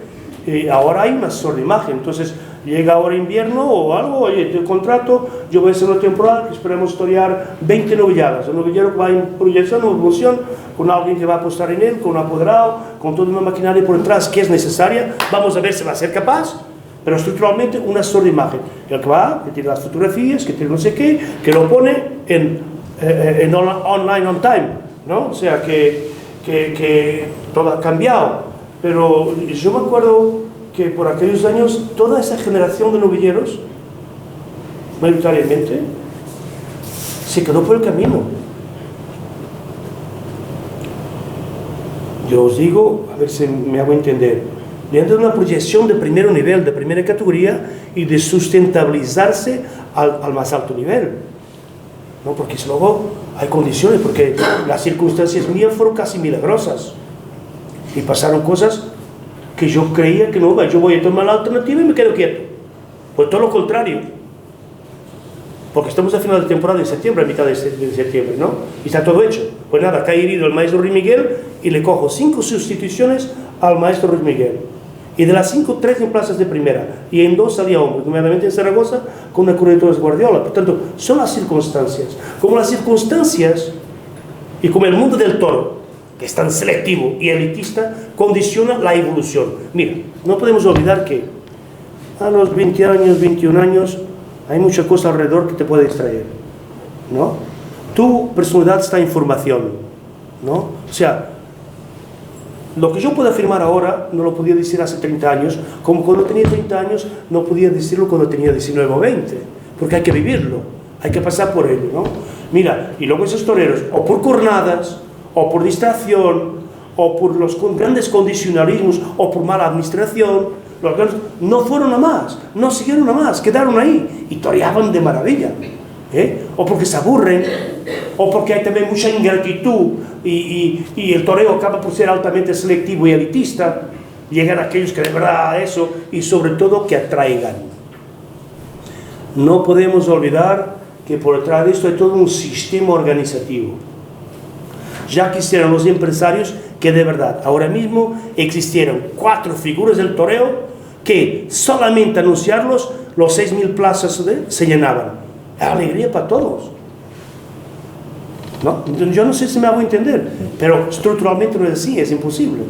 Ahora hay un asesor de imagen. Entonces, llega ahora invierno o algo, oye, te contrato, yo voy a hacer una temporada que esperemos torear 20 novilladas. Un novillero que va en proyección o evolución, con alguien que va a apostar en él, con un apoderado, con toda una maquinaria por detrás que es necesaria. Vamos a ver si va a ser capaz. Pero estructuralmente un asesor de imagen, el que va, que tiene las fotografías, que tiene no sé qué, que lo pone en online on time, ¿no? O sea que todo ha cambiado. Pero yo me acuerdo que por aquellos años toda esa generación de novilleros, mayoritariamente, se quedó por el camino. Yo os digo, a ver si me hago entender, dentro de una proyección de primer nivel, de primera categoría, y de sustentabilizarse al más alto nivel, ¿no? Porque luego hay condiciones, porque las circunstancias mías fueron casi milagrosas, y pasaron cosas que yo creía que no, yo voy a tomar la alternativa y me quedo quieto. Pues todo lo contrario, porque estamos a final de temporada en septiembre, a mitad de septiembre, ¿no? Y está todo hecho. Pues nada, acá ha herido el maestro Ruiz Miguel y le cojo 5 sustituciones al maestro Ruiz Miguel. Y de las 5, 3 en plazas de primera. Y en 2 salía hombre, inmediatamente en Zaragoza, con una correa de toros Guardiola. Por tanto, son las circunstancias. Como las circunstancias y como el mundo del toro, que es tan selectivo y elitista, condiciona la evolución. Mira, no podemos olvidar que a los 20 años, 21 años, hay mucha cosa alrededor que te puede distraer, ¿no? Tu personalidad está en formación, ¿no? O sea, lo que yo puedo afirmar ahora no lo podía decir hace 30 años, como cuando tenía 30 años no podía decirlo cuando tenía 19 o 20, porque hay que vivirlo, hay que pasar por ello, ¿no? Mira, y luego esos toreros, o por cornadas, o por distracción, o por los grandes condicionalismos, o por mala administración, no fueron a más, no siguieron a más, quedaron ahí y toreaban de maravilla, o porque se aburren, o porque hay también mucha ingratitud y el toreo acaba por ser altamente selectivo y elitista. Llegan aquellos que de verdad eso, y sobre todo que atraigan. No podemos olvidar que por detrás de esto hay todo un sistema organizativo. Ya quisieran los empresarios que de verdad ahora mismo existieran 4 figuras del toreo que solamente anunciarlos los 6.000 plazas se llenaban. Alegría para todos, ¿no? Yo no sé si me hago entender, pero estructuralmente no es así, es imposible.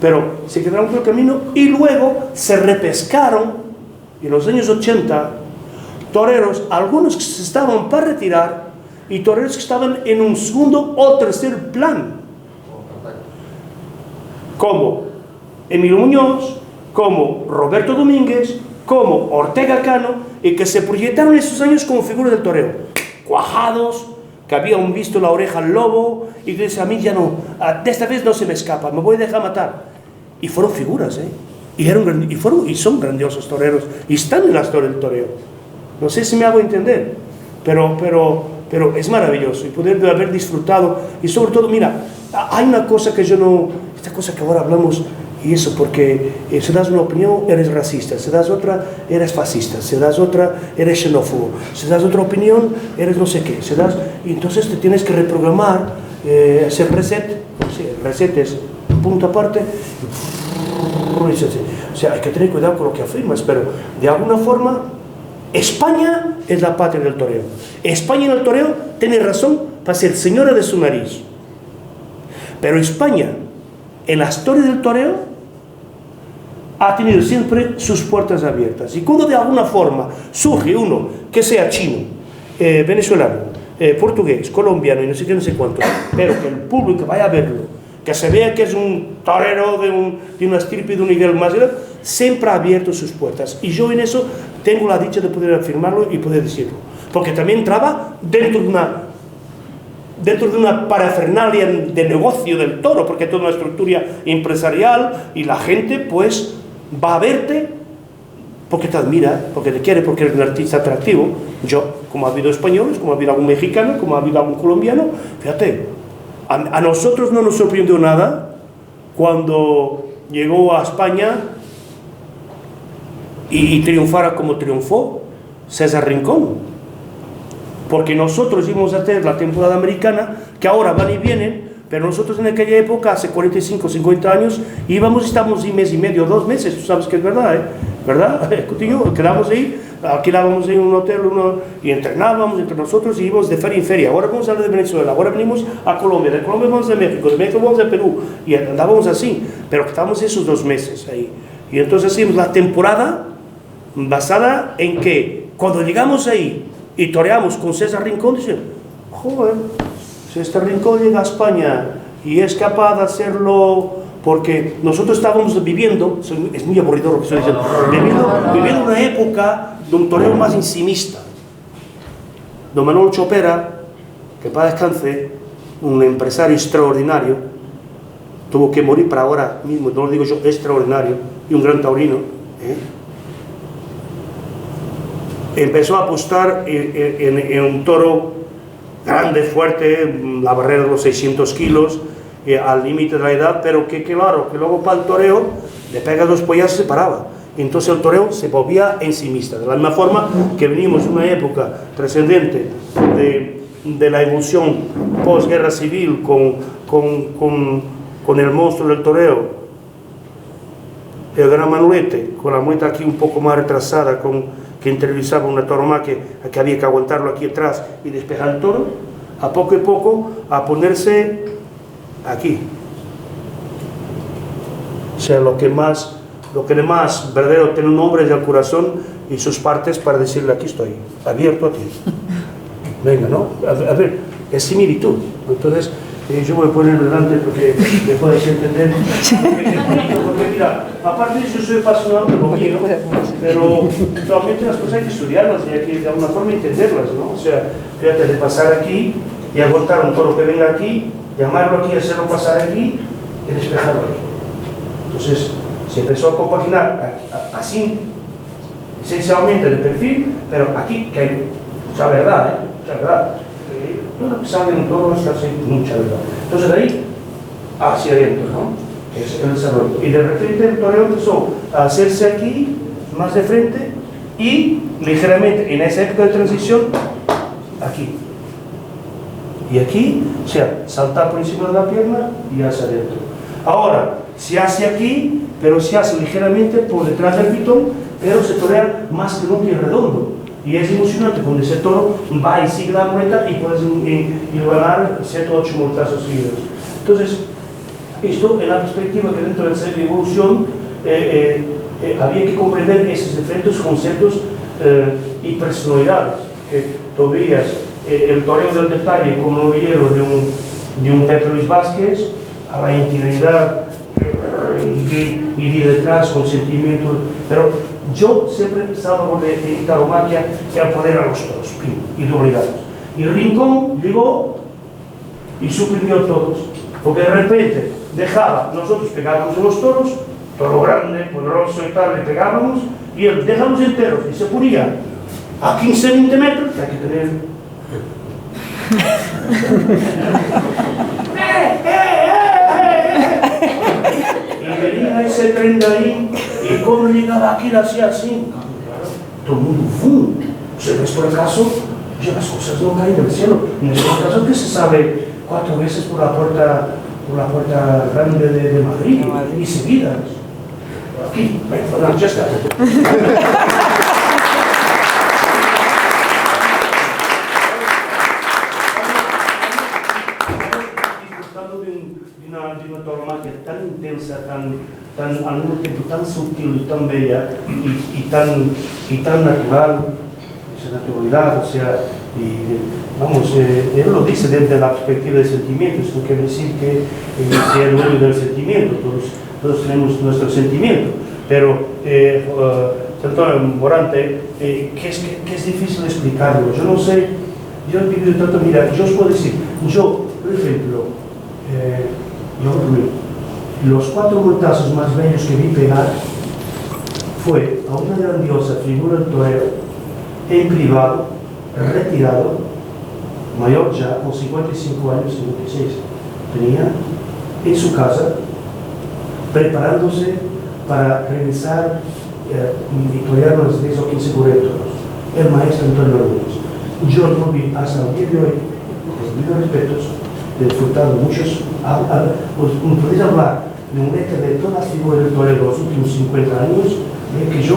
Pero se quedaron por el camino y luego se repescaron en los años 80 toreros, algunos que se estaban para retirar y toreros que estaban en un segundo o tercer plan, como Emilio Muñoz, como Roberto Domínguez, como Ortega Cano, y que se proyectaron esos años como figuras del toreo, cuajados, que habían visto la oreja al lobo, y que dice, a mí ya no, de esta vez no se me escapa, me voy a dejar matar. Y fueron figuras, y son grandiosos toreros, y están en la historia del toreo. No sé si me hago entender, pero es maravilloso, y poder haber disfrutado, y sobre todo, mira, hay una cosa que yo no, esta cosa que ahora hablamos, y eso, porque si das una opinión eres racista, si das otra eres fascista, si das otra eres xenófobo, si das otra opinión eres no sé qué, y entonces te tienes que reprogramar, hacer reset, reset es punto aparte, o sea, hay que tener cuidado con lo que afirmas, pero de alguna forma España es la patria del toreo. España en el toreo tiene razón para ser señora de su nariz, pero España en la historia del toreo ha tenido siempre sus puertas abiertas. Y cuando de alguna forma surge uno que sea chino, venezolano, portugués, colombiano y no sé qué, no sé cuánto, pero que el público vaya a verlo, que se vea que es un torero de una estirpe de un nivel más grande, siempre ha abierto sus puertas. Y yo en eso tengo la dicha de poder afirmarlo y poder decirlo. Porque también traba dentro de una parafernalia de negocio del toro, porque es toda una estructura empresarial y la gente pues va a verte porque te admira, porque te quiere, porque eres un artista atractivo. Yo, como ha habido españoles, como ha habido algún mexicano, como ha habido algún colombiano, fíjate, a nosotros no nos sorprendió nada cuando llegó a España y triunfara como triunfó, César Rincón, porque nosotros íbamos a tener la temporada americana, que ahora van y vienen, pero nosotros en aquella época, hace 45, 50 años, íbamos y estábamos un mes y medio, 2 meses, tú sabes que es verdad, ¿verdad? Contigo, quedamos ahí, alquilábamos en un hotel y entrenábamos entre nosotros y íbamos de feria en feria. Ahora vamos a de Venezuela, ahora venimos a Colombia, de Colombia vamos a México, de México vamos a Perú, y andábamos así, pero estábamos esos 2 meses ahí. Y entonces hacíamos la temporada basada en que cuando llegamos ahí y toreamos con César Rincón, dicen, joder, si este Rincón llega a España y es capaz de hacerlo, porque nosotros estábamos viviendo, es muy aburrido lo que estoy diciendo, viviendo una época de un toreo más encimista. Don Manuel Chopera, que para descanse, un empresario extraordinario, tuvo que morir para ahora mismo, no lo digo yo, extraordinario, y un gran taurino, empezó a apostar en un toro grande, fuerte, la barrera de los 600 kilos, al límite de la edad, pero que claro, que luego para el toreo le pega 2 pollas y se paraba. Y entonces el toreo se volvía encimista. De la misma forma que venimos de una época trascendente de la evolución post-guerra civil con el monstruo del toreo, el gran Manolete, con la mueta aquí un poco más retrasada, que entrevistaba una tauromaquia que había que aguantarlo aquí atrás y despejar el toro, a poco y poco a ponerse aquí. O sea, lo que más verdadero tiene un hombre es el corazón y sus partes para decirle aquí estoy, abierto a ti. Venga, ¿no? A ver, es similitud. Entonces, yo voy a poner delante porque me puedes entender. Porque mira, aparte de eso soy apasionado de lo mío, pero realmente las cosas hay que estudiarlas y hay que de alguna forma entenderlas, ¿no? O sea, fíjate, de pasar aquí y aguantar un toro que venga aquí, llamarlo aquí, hacerlo pasar aquí y despejarlo aquí. Entonces, se empezó a compaginar así, esencialmente de perfil, pero aquí, que hay mucha verdad, mucha verdad. Todo lo que sale en todo está así, mucha verdad. Entonces, de ahí hacia adentro, ¿no? Es el desarrollo. Y de repente el toreo empezó a hacerse aquí, más de frente, y ligeramente, en esa época de transición, aquí. Y aquí, o sea, saltar por encima de la pierna y hacia adentro. Ahora, se hace aquí, pero se hace ligeramente por detrás del pitón, pero se torea más que un pie redondo. Y es emocionante cuando ese toro va y sigue la muleta y puedes ganar 7 o 8 multazos seguidos. Entonces, esto en la perspectiva que dentro del ser de evolución había que comprender esos diferentes conceptos y personalidades. Tú veías el toreo del detalle como novillero de un Pepe Luis Vázquez, a la intimidad y de detrás con sentimientos, pero yo siempre he pensado en tauromaquia que era poner a los toros y de obligados. Y Rincón llegó y suprimió todos, porque de repente dejaba, nosotros pegábamos a los toros, toro grande, poderoso y tal, le pegábamos, y él dejamos enteros y se ponía a 15-20 metros, que hay que tener. Y venía ese tren de ahí, y cuando llegaba aquí lo hacía así, todo el mundo, ¡fum! O sea, por acaso, ya las cosas no caen del cielo. En este caso que se sabe 4 veces por la puerta grande de Madrid, y seguidas. Aquí, ya está. De una tauromaquia tan intensa, tan al mismo tiempo tan sutil y tan bella y tan natural, esa naturalidad, o sea, vamos, él lo dice desde la perspectiva del sentimiento, esto quiere decir que sea el dueño del sentimiento, todos tenemos nuestro sentimiento, pero Antonio Morante, que es difícil explicarlo, yo no sé, yo he vivido tanto, mira, yo os puedo decir, yo, por ejemplo, los 4 multazos más bellos que vi pegar fue a una grandiosa figura del torero en privado, retirado, mayor ya, con 55 años, 56 tenía, en su casa, preparándose para regresar y torear los 10 o 15 correctos. el maestro Antonio Arguelles. Yo no vi hasta el día de hoy, con los debidos respetos, he disfrutado muchos. Podéis hablar de un hecho de toda la figura del torero de los últimos 50 años, que yo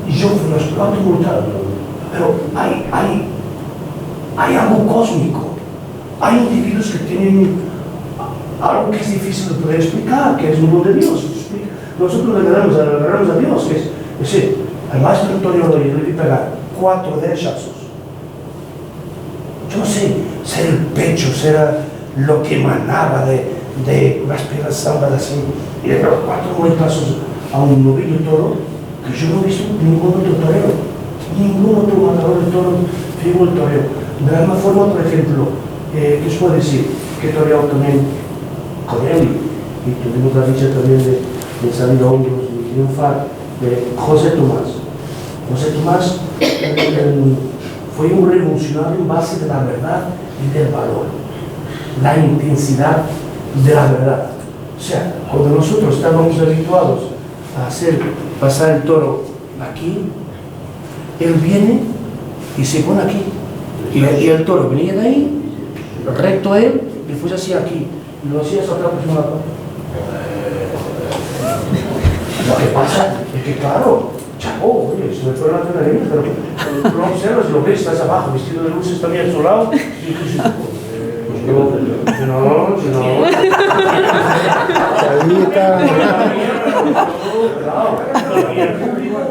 fui los platos mortales. Pero hay algo cósmico. Hay individuos que tienen algo que es difícil de poder explicar, que es un don de Dios. Nosotros le agarramos a Dios, que es decir, al maestro Antonio Arguelles le vi pegar 4 derechazos. Yo no sé, ser el pecho, ser lo que emanaba de las piernas zambadas así, y le pegó 4 muertazos a un novillo toro, que yo no he visto ningún otro torero, ningún otro matador de toro, figura el torero. De la misma forma, por ejemplo, ¿qué os puedo decir? Que he toreado también con él, y tuvimos la dicha también de salir a hombros y triunfar, de José Tomás. José Tomás fue un revolucionario en base de la verdad y del valor, la intensidad de la verdad. O sea, cuando nosotros estábamos habituados a hacer pasar el toro aquí, él viene y se pone aquí. Y el toro venía de ahí, recto a él, y después hacía aquí. Y lo hacía hasta la próxima parte. Lo que pasa es que, claro, chapó, oye, se me fueron a tener ahí, pero lo observas y lo ves, estás abajo, vestido de luces también a su lado, y dices, no.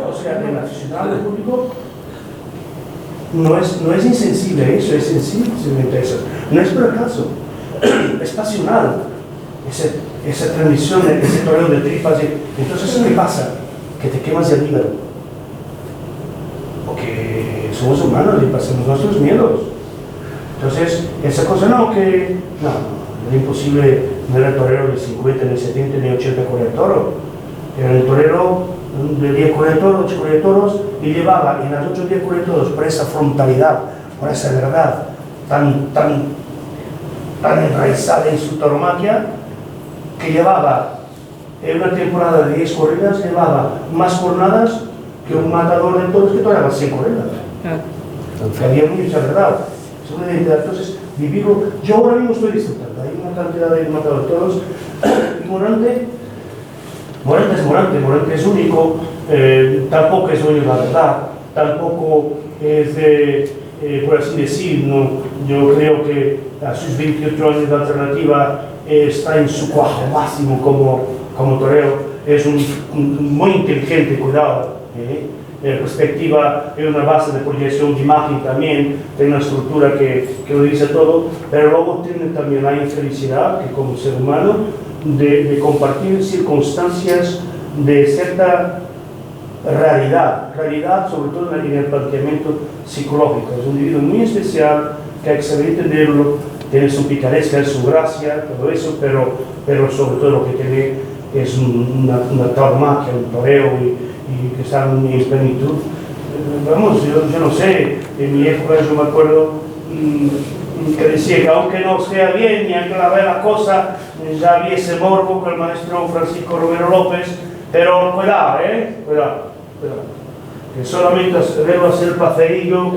O sea, el aficionado del público no es insensible a eso, es sensible a eso. No es por acaso, es pasional. Esa transmisión, ese toreo de tripas. Entonces, ¿qué pasa? Que te quemas el hígado. Porque somos humanos y pasamos nuestros miedos. Entonces, esa cosa no, es imposible, no era el torero de 50, ni 70, ni 80 con el toro. Era el torero de 10 con el toro, 8 con el toros, y llevaba en las 8 o 10 con el toros por esa frontalidad, por esa verdad tan enraizada en su tauromaquia, que llevaba en una temporada de 10 corridas, llevaba más jornadas que un matador de toros que toreaba 100 corridas. Entonces, había mucha verdad. Entonces, vivirlo, yo ahora mismo estoy disfrutando. Hay una cantidad de matadores de toros. Y Morante es único, tampoco es dueño de la verdad, tampoco es de, por así decir, no, yo creo que a sus 28 años de alternativa está en su cuajo máximo como torero. Es un muy inteligente, cuidado. Perspectiva es una base de proyección de imagen también, tiene una estructura que lo dice todo, pero luego tiene también la infelicidad que como ser humano de compartir circunstancias de cierta realidad sobre todo en el planteamiento psicológico. Es un individuo muy especial que hay que saber entenderlo, tiene su picaresca, su gracia, todo eso, pero sobre todo lo que tiene es una tauromaquia, un toreo y que está en plenitud. Vamos, yo no sé, en mi época yo me acuerdo que decía que aunque no sea bien ni aunque la vea la cosa, ya había ese morbo con el maestro Francisco Romero López, pero cuidado, que solamente debo hacer placerillo,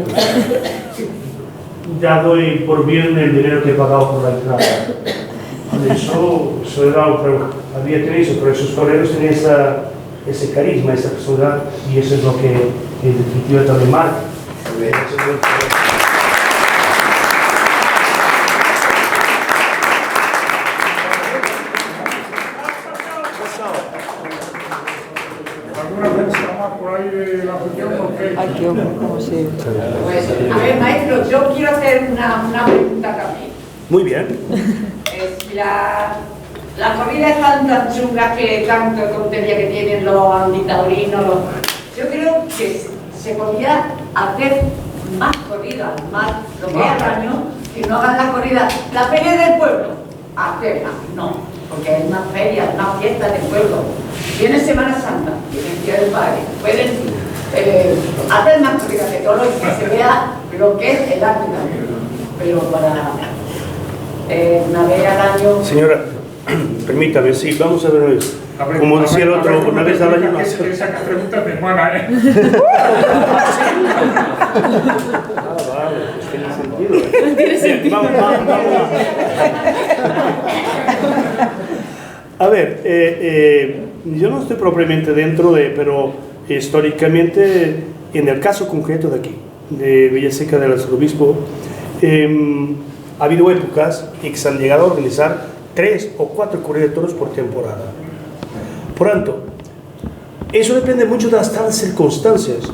ya doy por bien el dinero que he pagado por la entrada. Eso era, pero había tenido eso, pero esos toreros tenían ese carisma, esa personalidad, y eso es lo que en definitiva también marca. ¿Alguna pregunta más por ahí de la cuestión? Ay, qué hombre, ¿cómo se...? Pues, a ver, maestro, yo quiero hacer una pregunta también. Muy bien. La corrida es tan chunga, que tanta tontería que tienen los antitaurinos. Yo creo que se podría hacer más corridas, más lo que es al año, que no hagan la corrida, la feria del pueblo, hacerla, no, porque es una feria, una fiesta del pueblo. Tiene Semana Santa, tiene Día del Padre, pueden hacer más corridas de toros y que se vea lo que es el arte también, pero para una vez al año. Señora, permítame, sí, vamos a ver esto. Como decía el otro, una vez al año no hace. Esa pregunta es mi hermana, ¿eh? Vale, tiene sentido. Vamos. A ver, yo no estoy propiamente dentro pero históricamente, en el caso concreto de aquí, de Villaseca del Arzobispo, ha habido épocas en que se han llegado a organizar 3 o 4 corridas de toros por temporada. Por tanto, eso depende mucho de las tales circunstancias,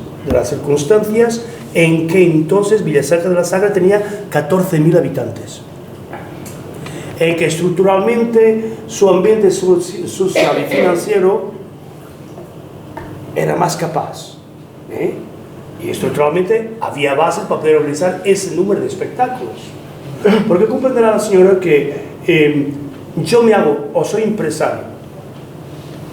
en que entonces Villaseca de la Sagra tenía 14.000 habitantes, en que estructuralmente su ambiente social y financiero era más capaz, y estructuralmente había bases para poder organizar ese número de espectáculos. Porque comprenderá la señora que yo soy empresario,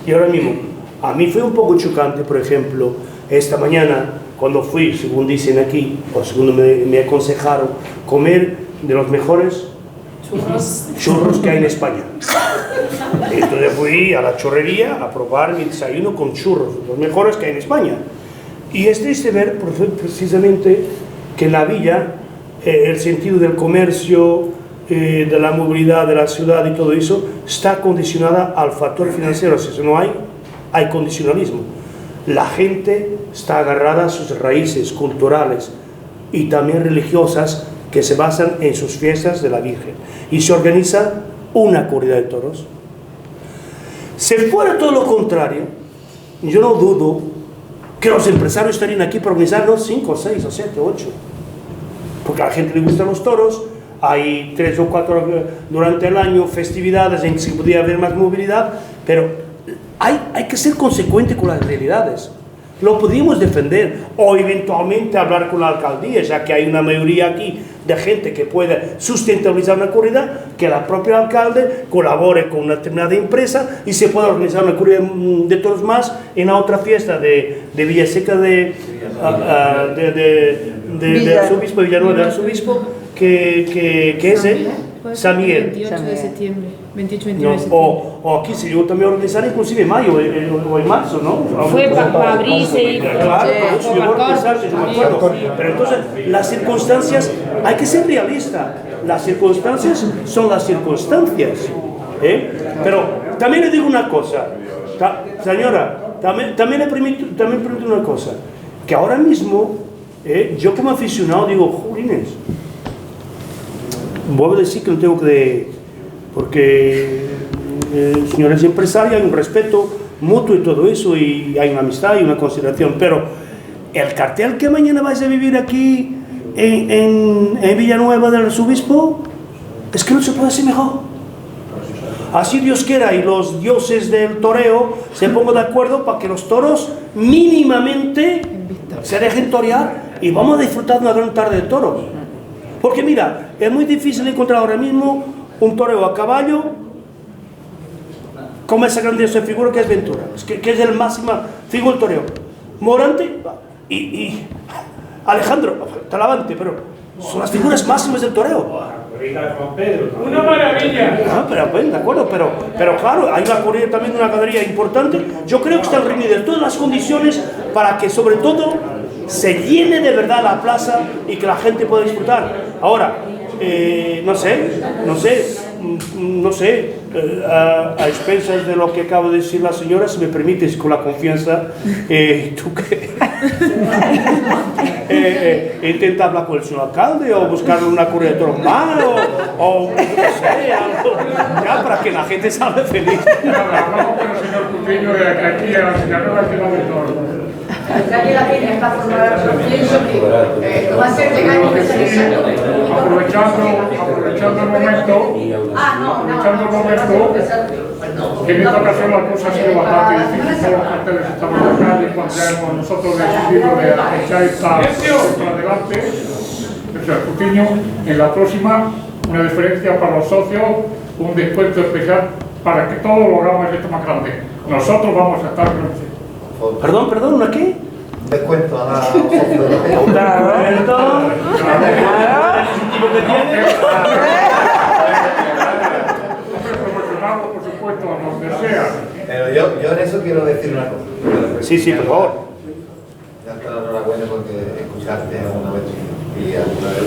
y ahora mismo a mí fue un poco chocante, por ejemplo, esta mañana cuando fui, según dicen aquí, o según me aconsejaron, comer de los mejores churros que hay en España. Entonces fui a la churrería a probar mi desayuno con churros, los mejores que hay en España. Y es triste ver precisamente que en la villa el sentido del comercio, de la movilidad de la ciudad y todo eso está condicionada al factor financiero. Si no hay condicionalismo. La gente está agarrada a sus raíces culturales y también religiosas que se basan en sus fiestas de la Virgen, y se organiza una corrida de toros. Si fuera todo lo contrario, yo no dudo que los empresarios estarían aquí para organizarnos 5, 6, 7, 8, porque a la gente le gustan los toros. Hay 3 o 4 durante el año festividades en que se podría haber más movilidad, pero hay que ser consecuente con las realidades. Lo podríamos defender, o eventualmente hablar con la alcaldía, ya que hay una mayoría aquí de gente que puede sustentabilizar una corrida, que la propia alcalde colabore con una determinada empresa y se pueda organizar una corrida de toros más en la otra fiesta de Villaseca del Arzobispo, Villanueva del Arzobispo, que es San Miguel. 28 de septiembre. 28, 29 No, de septiembre. o aquí se llegó también a organizar inclusive en mayo o en marzo, ¿no? Fue para abrirse y claro, se llegó a organizar, yo me acuerdo. Pero entonces, las circunstancias, hay que ser realista. Las circunstancias son las circunstancias. Pero también le digo una cosa, señora, también le permito una cosa, que ahora mismo, yo como aficionado digo, jolines, vuelvo a decir que no tengo que... porque el señor es empresario, hay un respeto mutuo y todo eso, y hay una amistad y una consideración, pero el cartel que mañana vais a vivir aquí en Villanueva del Arzobispo, es que no se puede hacer mejor. Así Dios quiera y los dioses del toreo se pongan de acuerdo para que los toros mínimamente se dejen torear y vamos a disfrutar de una gran tarde de toros. Porque mira, es muy difícil encontrar ahora mismo un toreo a caballo como esa grandiosa figura que es Ventura, que es el máxima figura del toreo. Morante y Alejandro Talavante, pero son las figuras máximas del toreo. ¡Una maravilla! Pero pues, de acuerdo, pero claro, hay una corrida también de una ganadería importante. Yo creo que están reunidas todas las condiciones para que sobre todo se llene de verdad la plaza y que la gente pueda disfrutar. Ahora, no sé, a expensas de lo que acaba de decir la señora, si me permites, con la confianza, ¿tú qué? Intenta hablar con el señor alcalde o buscar una corrida de toros más o no sé, algo, ya, para que la gente salga feliz. Hablamos con el señor Cutiño de aquí a la Villanueva del Toro. Daniel la tiene está formada, yo pienso que va a ser legal y necesario. Aprovechando el momento, que en esta ocasión la cosa ha sido bastante difícil, todos los carteles estaban en la calle cuando ya hemos nosotros decidido de echar esta para adelante. O sea, Cutiño, en la próxima, una diferencia para los socios, un descuento especial para que todos lo hagamos esto más grande. Nosotros vamos a estar... Perdón, ¿una qué? Descuento a la proporcionarlo, por supuesto, a donde sea. Pero yo yo en eso quiero decir una cosa. Sí, por favor. Darte la enhorabuena porque escucharte alguna vez y alguna vez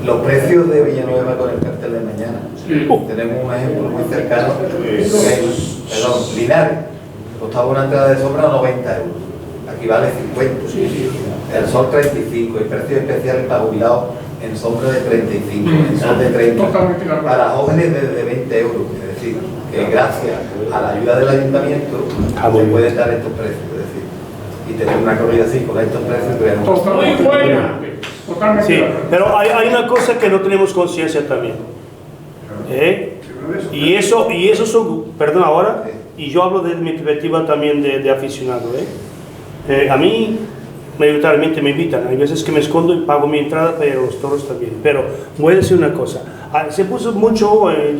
los precios de Villanueva con el cartel de mañana. Tenemos un ejemplo muy cercano, Linares. Costaba una entrada de sombra 90 euros. Aquí vale 50. El sol 35. Y precios especiales para jubilados en sombra de 35. En sol de 30. Para jóvenes desde 20 euros. Es decir, que gracias a la ayuda del ayuntamiento se pueden dar estos precios. Es decir, y tener una corrida así con estos precios. Muy buena. Sí, pero hay una cosa que no tenemos conciencia también. Y eso son, perdón ahora, y yo hablo desde mi perspectiva también de aficionado. A mí mayoritariamente me invitan, hay veces que me escondo y pago mi entrada, pero los toros también. Pero voy a decir una cosa, se puso mucho,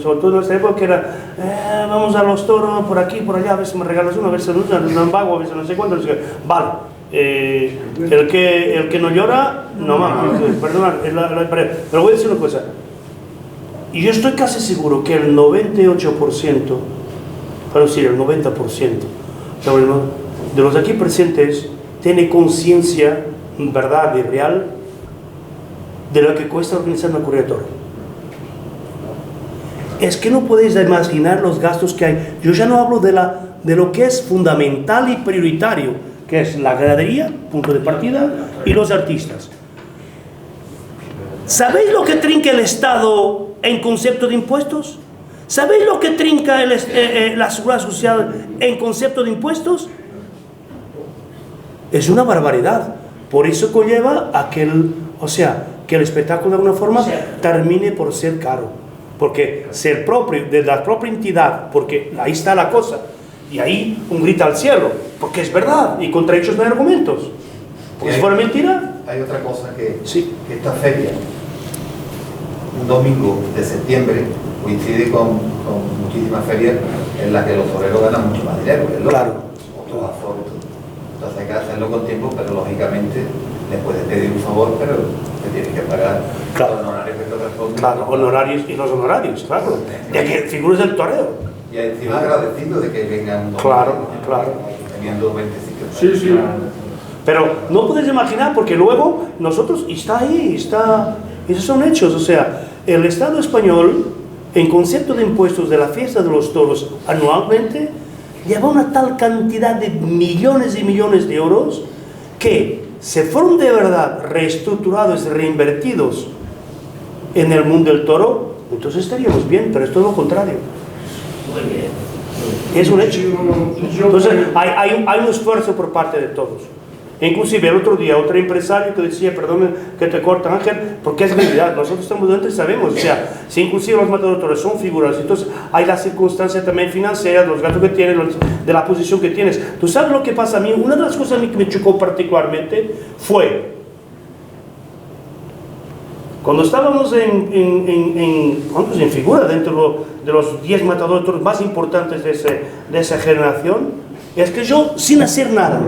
sobre todo en esta época, que era vamos a los toros por aquí, por allá, a ver si me regalas uno, a ver si no pago, a ver si no sé cuánto. Vale, el que no llora, no mames, perdona, pero voy a decir una cosa, y yo estoy casi seguro que el 98%, para decir el 90% de los aquí presentes tiene conciencia, verdad y real, de lo que cuesta organizar una corrida de toro. Es que no podéis imaginar los gastos que hay. Yo ya no hablo de lo que es fundamental y prioritario, que es la ganadería, punto de partida, y los artistas. ¿Sabéis lo que trinca el Estado en concepto de impuestos? ¿Sabéis lo que trinca la Seguridad Social en concepto de impuestos? Es una barbaridad. Por eso conlleva a que el espectáculo de alguna forma termine por ser caro. Porque ser propio de la propia entidad, porque ahí está la cosa, y ahí un grito al cielo, porque es verdad, y contra hechos no hay argumentos. Porque si fuera mentira... Hay otra cosa que esta feria, un domingo de septiembre, coincide con muchísimas ferias en las que los toreros ganan mucho más dinero. Claro. Entonces hay que hacerlo con tiempo, pero lógicamente le puedes pedir un favor, pero te tienes que pagar los honorarios que te corresponden. Claro, honorarios y los honorarios, claro. De que figuras del toreo. Y encima agradecido de que vengan un claro. teniendo 25. Sí. Pero no puedes imaginar, porque luego nosotros, y está ahí, esos son hechos. O sea, el Estado español, en concepto de impuestos de la fiesta de los toros anualmente, lleva una tal cantidad de millones y millones de euros que si fueron de verdad reestructurados y reinvertidos en el mundo del toro, entonces estaríamos bien, pero es todo lo contrario. Es un hecho. Entonces hay un esfuerzo por parte de todos. Inclusive el otro día otro empresario que decía, perdón que te corta Ángel, porque es realidad, nosotros estamos dentro y sabemos, o sea, si inclusive los matadores son figuras, entonces hay la circunstancia también financiera, los gastos que tienes, de la posición que tienes. ¿Tú sabes lo que pasa a mí? Una de las cosas a mí que me chocó particularmente fue cuando estábamos en figura dentro de los 10 matadores más importantes de esa generación, es que yo, sin hacer nada,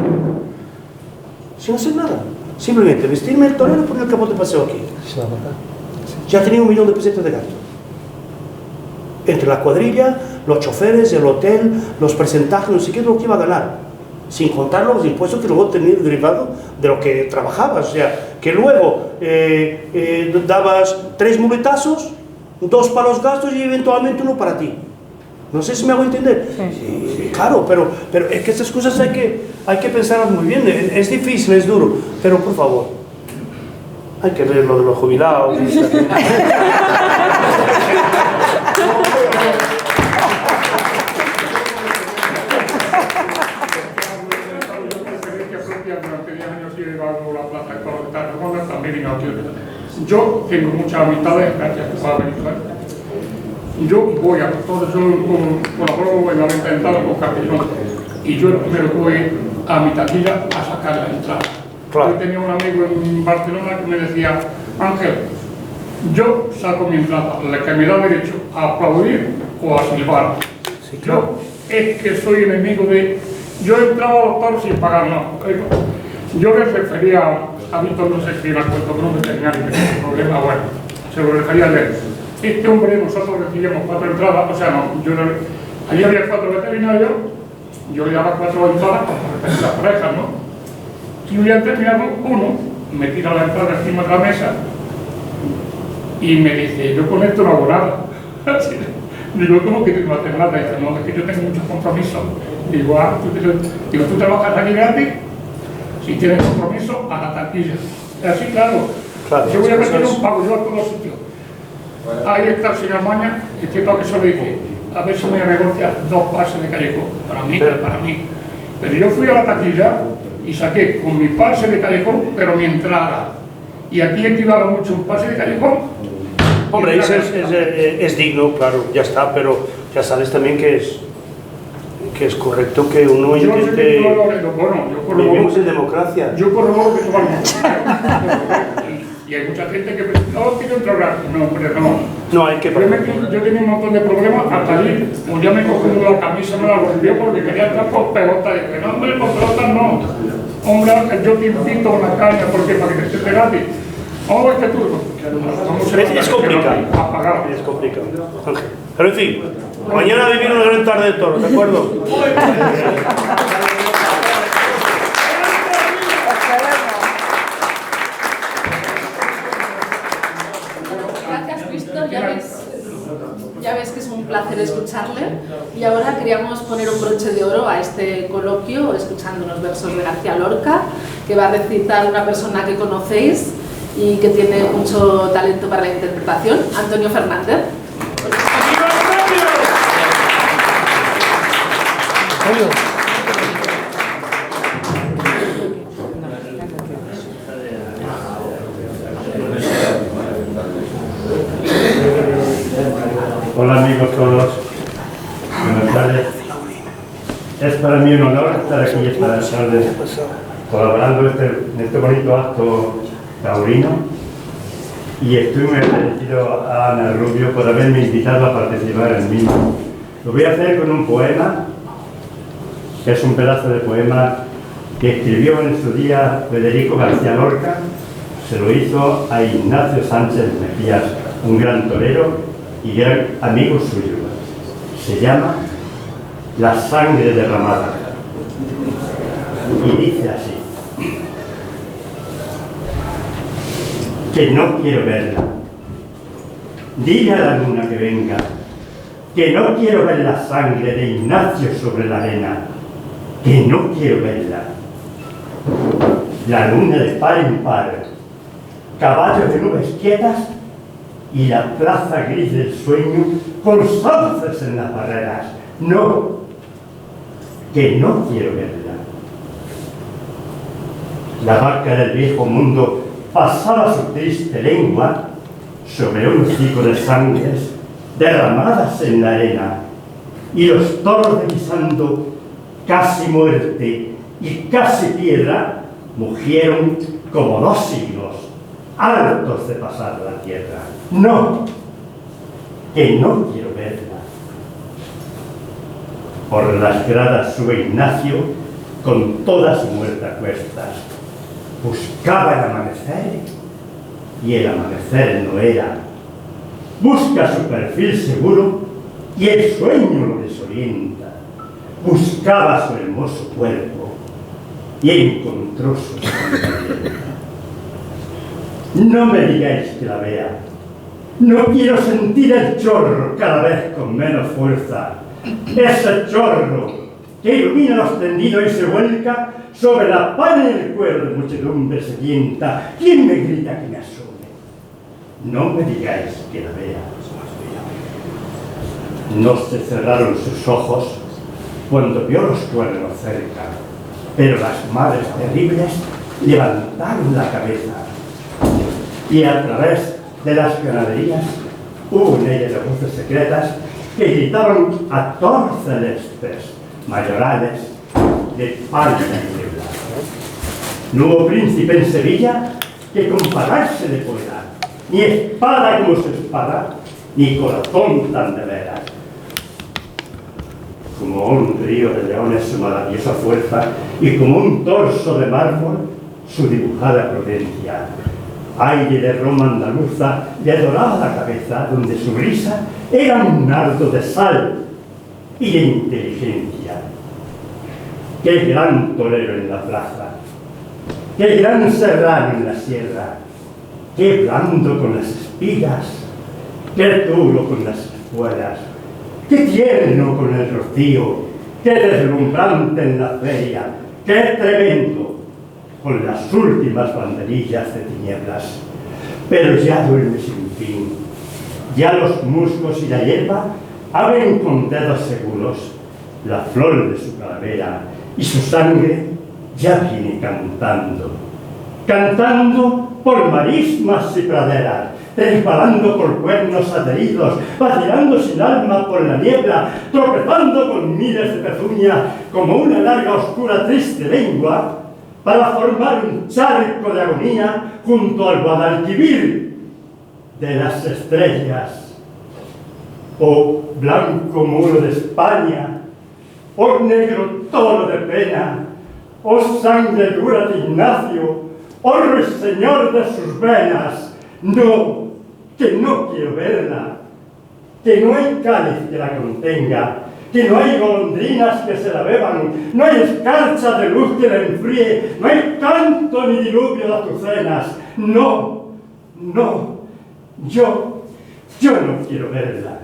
simplemente vestirme el torero y poner el capote de paseo aquí, ya tenía 1 millón de pesetas de gasto. Entre la cuadrilla, los choferes, el hotel, los porcentajes, no sé qué es lo que iba a ganar, sin contar los impuestos que luego tenía derivado de lo que trabajabas. O sea, que luego dabas 3 muletazos, 2 para los gastos y eventualmente 1 para ti. No sé si me hago entender. Sí. Claro, pero es que estas cosas hay que pensarlas muy bien. Es difícil, es duro, pero por favor, hay que leer lo de los jubilados. Yo tengo muchas amistades, gracias por venir. Yo voy a todos, yo colaboro en la venta de entrada con Castellón, y yo primero voy a mi taquilla a sacar la entrada. Claro. Yo tenía un amigo en Barcelona que me decía, Ángel, yo saco mi entrada, la que me da derecho a aplaudir o a silbar. Sí, claro. Yo es que soy enemigo de... Yo entraba a los toros sin pagar, no. Yo me refería a Víctor, no sé si la cuento, pero no me tenía ningún problema, bueno, se lo dejaría leer. Este hombre, nosotros recibíamos 4 entradas, o sea, no, yo no, Allí había 4 veterinarios, yo le daba 4 entradas para repetir las parejas, ¿no? Si hubiera terminado uno, me tira la entrada encima de la mesa y me dice, yo con esto no hago nada. Digo, ¿cómo que tú no haces nada? Dice, no, es que yo tengo muchos compromisos. Digo, ¿tú trabajas aquí gratis? Si tienes compromiso, a la taquilla. Es así, claro. Yo voy a meter un pago, yo a todos sitios. Ahí está el señor Maña, que entiendo que se lo dije, a ver si me negocia 2 pases de callejón, para mí. Pero yo fui a la taquilla y saqué con mi pase de callejón, pero mi entrada. Y aquí equivale mucho un pase de callejón. Hombre, eso es digno, claro, ya está, pero ya sabes también que es correcto que uno intente... Vivimos en democracia. Yo corroboro que todo el mundo. Y hay mucha gente que no quiero entrar. No, hombre, no. No, hay que... Yo tenía un montón de problemas hasta allí. Un día me cogí la camisa, me la volvió porque quería entrar con pelotas. Y dije, no, hombre, con pelotas no. Hombre, yo te invito a una caña porque para que te esté gratis. Oh, este turno. Es complicado. Es complicado. Pero en fin, mañana vivir una gran tarde de toros, ¿de acuerdo? Gracias, Cristo. Ya ves que es un placer escucharle. Y ahora queríamos poner un broche de oro a este coloquio, escuchando unos versos de García Lorca, que va a recitar una persona que conocéis y que tiene mucho talento para la interpretación, Antonio Fernández. Hola amigos todos, buenas tardes. Es para mí un honor estar aquí esta tarde colaborando en este bonito acto taurino, y estoy muy agradecido a Ana Rubio por haberme invitado a participar en el mismo. Lo voy a hacer con un poema, que es un pedazo de poema que escribió en su día Federico García Lorca. Se lo hizo a Ignacio Sánchez Mejías, un gran torero y gran amigo suyo. Se llama La sangre derramada y dice así: que no quiero verla. Dile a la luna que venga, que no quiero ver la sangre de Ignacio sobre la arena, que no quiero verla. La luna de par en par, caballos de nubes quietas y la plaza gris del sueño con sauces en las barreras. No, que no quiero verla. La vaca del viejo mundo pasaba su triste lengua sobre un hocico de sangres derramadas en la arena, y los toros divisando casi muerte y casi piedra mugieron como 2 siglos, hartos de pasar la tierra. No, que no quiero verla. Por las gradas sube Ignacio con toda su muerte a cuestas. Buscaba el amanecer y el amanecer no era. Busca su perfil seguro y el sueño lo desorienta. Buscaba su hermoso cuerpo y encontró su compañera. No me digáis que la vea. No quiero sentir el chorro cada vez con menos fuerza. Ese chorro que ilumina los tendidos y se vuelca sobre la pana y el cuero de muchedumbre sedienta. ¿Quién me grita que me asome? No me digáis que la vea. No se cerraron sus ojos cuando vio los cuernos cerca, pero las madres terribles levantaron la cabeza, y a través de las ganaderías hubo en ellas voces secretas que gritaban a toros celestes, mayorales, de pan y niebla. No hubo príncipe en Sevilla que compararse le pueda, ni espada como su espada, ni corazón tan de veras. Como un río de leones su maravillosa fuerza, y como un torso de mármol su dibujada prudencia. Aire de Roma andaluza le doraba la cabeza, donde su risa era un nardo de sal, y de inteligencia. Qué gran torero en la plaza, qué gran serrano en la sierra, qué blando con las espigas, qué duro con las espuelas, qué tierno con el rocío, qué deslumbrante en la feria, qué tremendo con las últimas banderillas de tinieblas. Pero ya duerme sin fin, ya los musgos y la hierba abren con dedos seguros la flor de su calavera y su sangre ya viene cantando, cantando por marismas y praderas, resbalando por cuernos adheridos, vacilando sin alma por la niebla, tropezando con miles de pezuñas como una larga, oscura, triste lengua, para formar un charco de agonía junto al Guadalquivir de las estrellas. Oh blanco muro de España, oh negro toro de pena, oh sangre dura de Ignacio, oh ruiseñor de sus venas, no, que no quiero verla, que no hay cáliz que la contenga, que no hay golondrinas que se la beban, no hay escarcha de luz que la enfríe, no hay canto ni diluvio de azucenas, no, no, yo no quiero verla.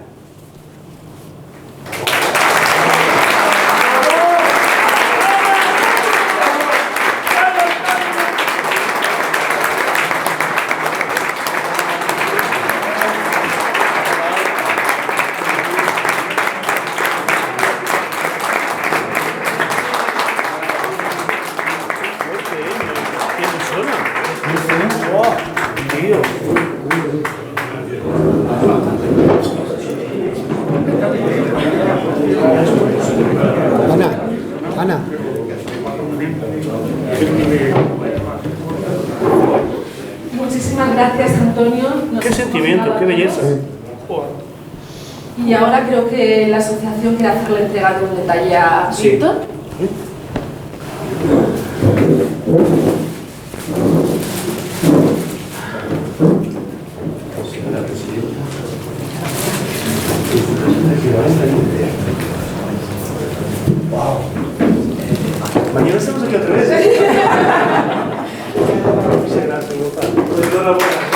Ana. Muchísimas gracias, Antonio. Qué sentimiento, qué belleza. Y ahora creo que la asociación quiere hacerle entrega de un detalle a Víctor. Wow. Mañana estamos aquí otra vez. Muchas gracias, Gonzalo. Enhorabuena.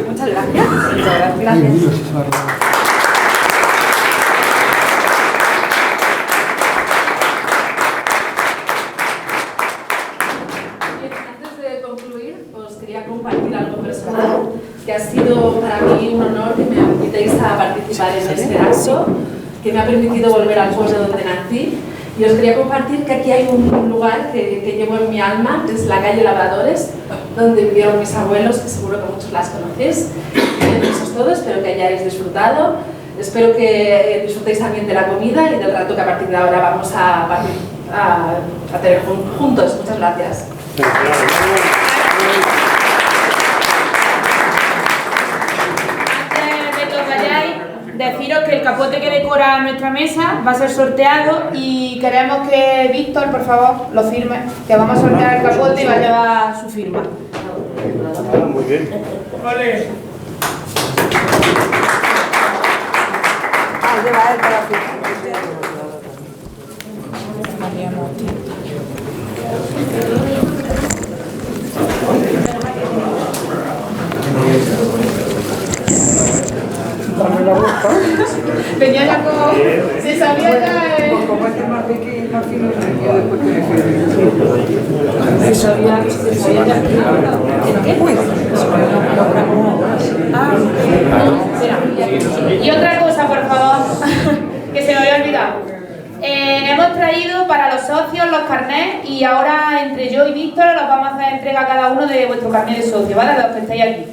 Muchas gracias. Antes de concluir, os quería compartir algo personal, que ha sido para mí un honor que me invitéis a participar en este acto, que me ha permitido volver al pueblo donde nací. Y os quería compartir que aquí hay un lugar que llevo en mi alma, que es la calle Labradores, donde vivieron mis abuelos, que seguro que muchos las conocéis. Bienvenidos todos, espero que hayáis disfrutado. Espero que disfrutéis también de la comida y del rato que a partir de ahora vamos a tener juntos. Muchas gracias. Antes de que os vayáis, deciros que el capote que decora nuestra mesa va a ser sorteado y queremos que Víctor, por favor, lo firme, que vamos a sortear el capote y va a llevar su firma. Muy bien. Vale. Lleva él para la firma. Venía ya como... Se sabía ya... Como este más pequeño, más fino, yo después que le firme. Se sabía ya... Uy. Y otra cosa, por favor, que se me había olvidado. Hemos traído para los socios los carnets y ahora entre yo y Víctor los vamos a hacer entrega a cada uno de vuestro carnet de socio, ¿vale? Los que estáis aquí.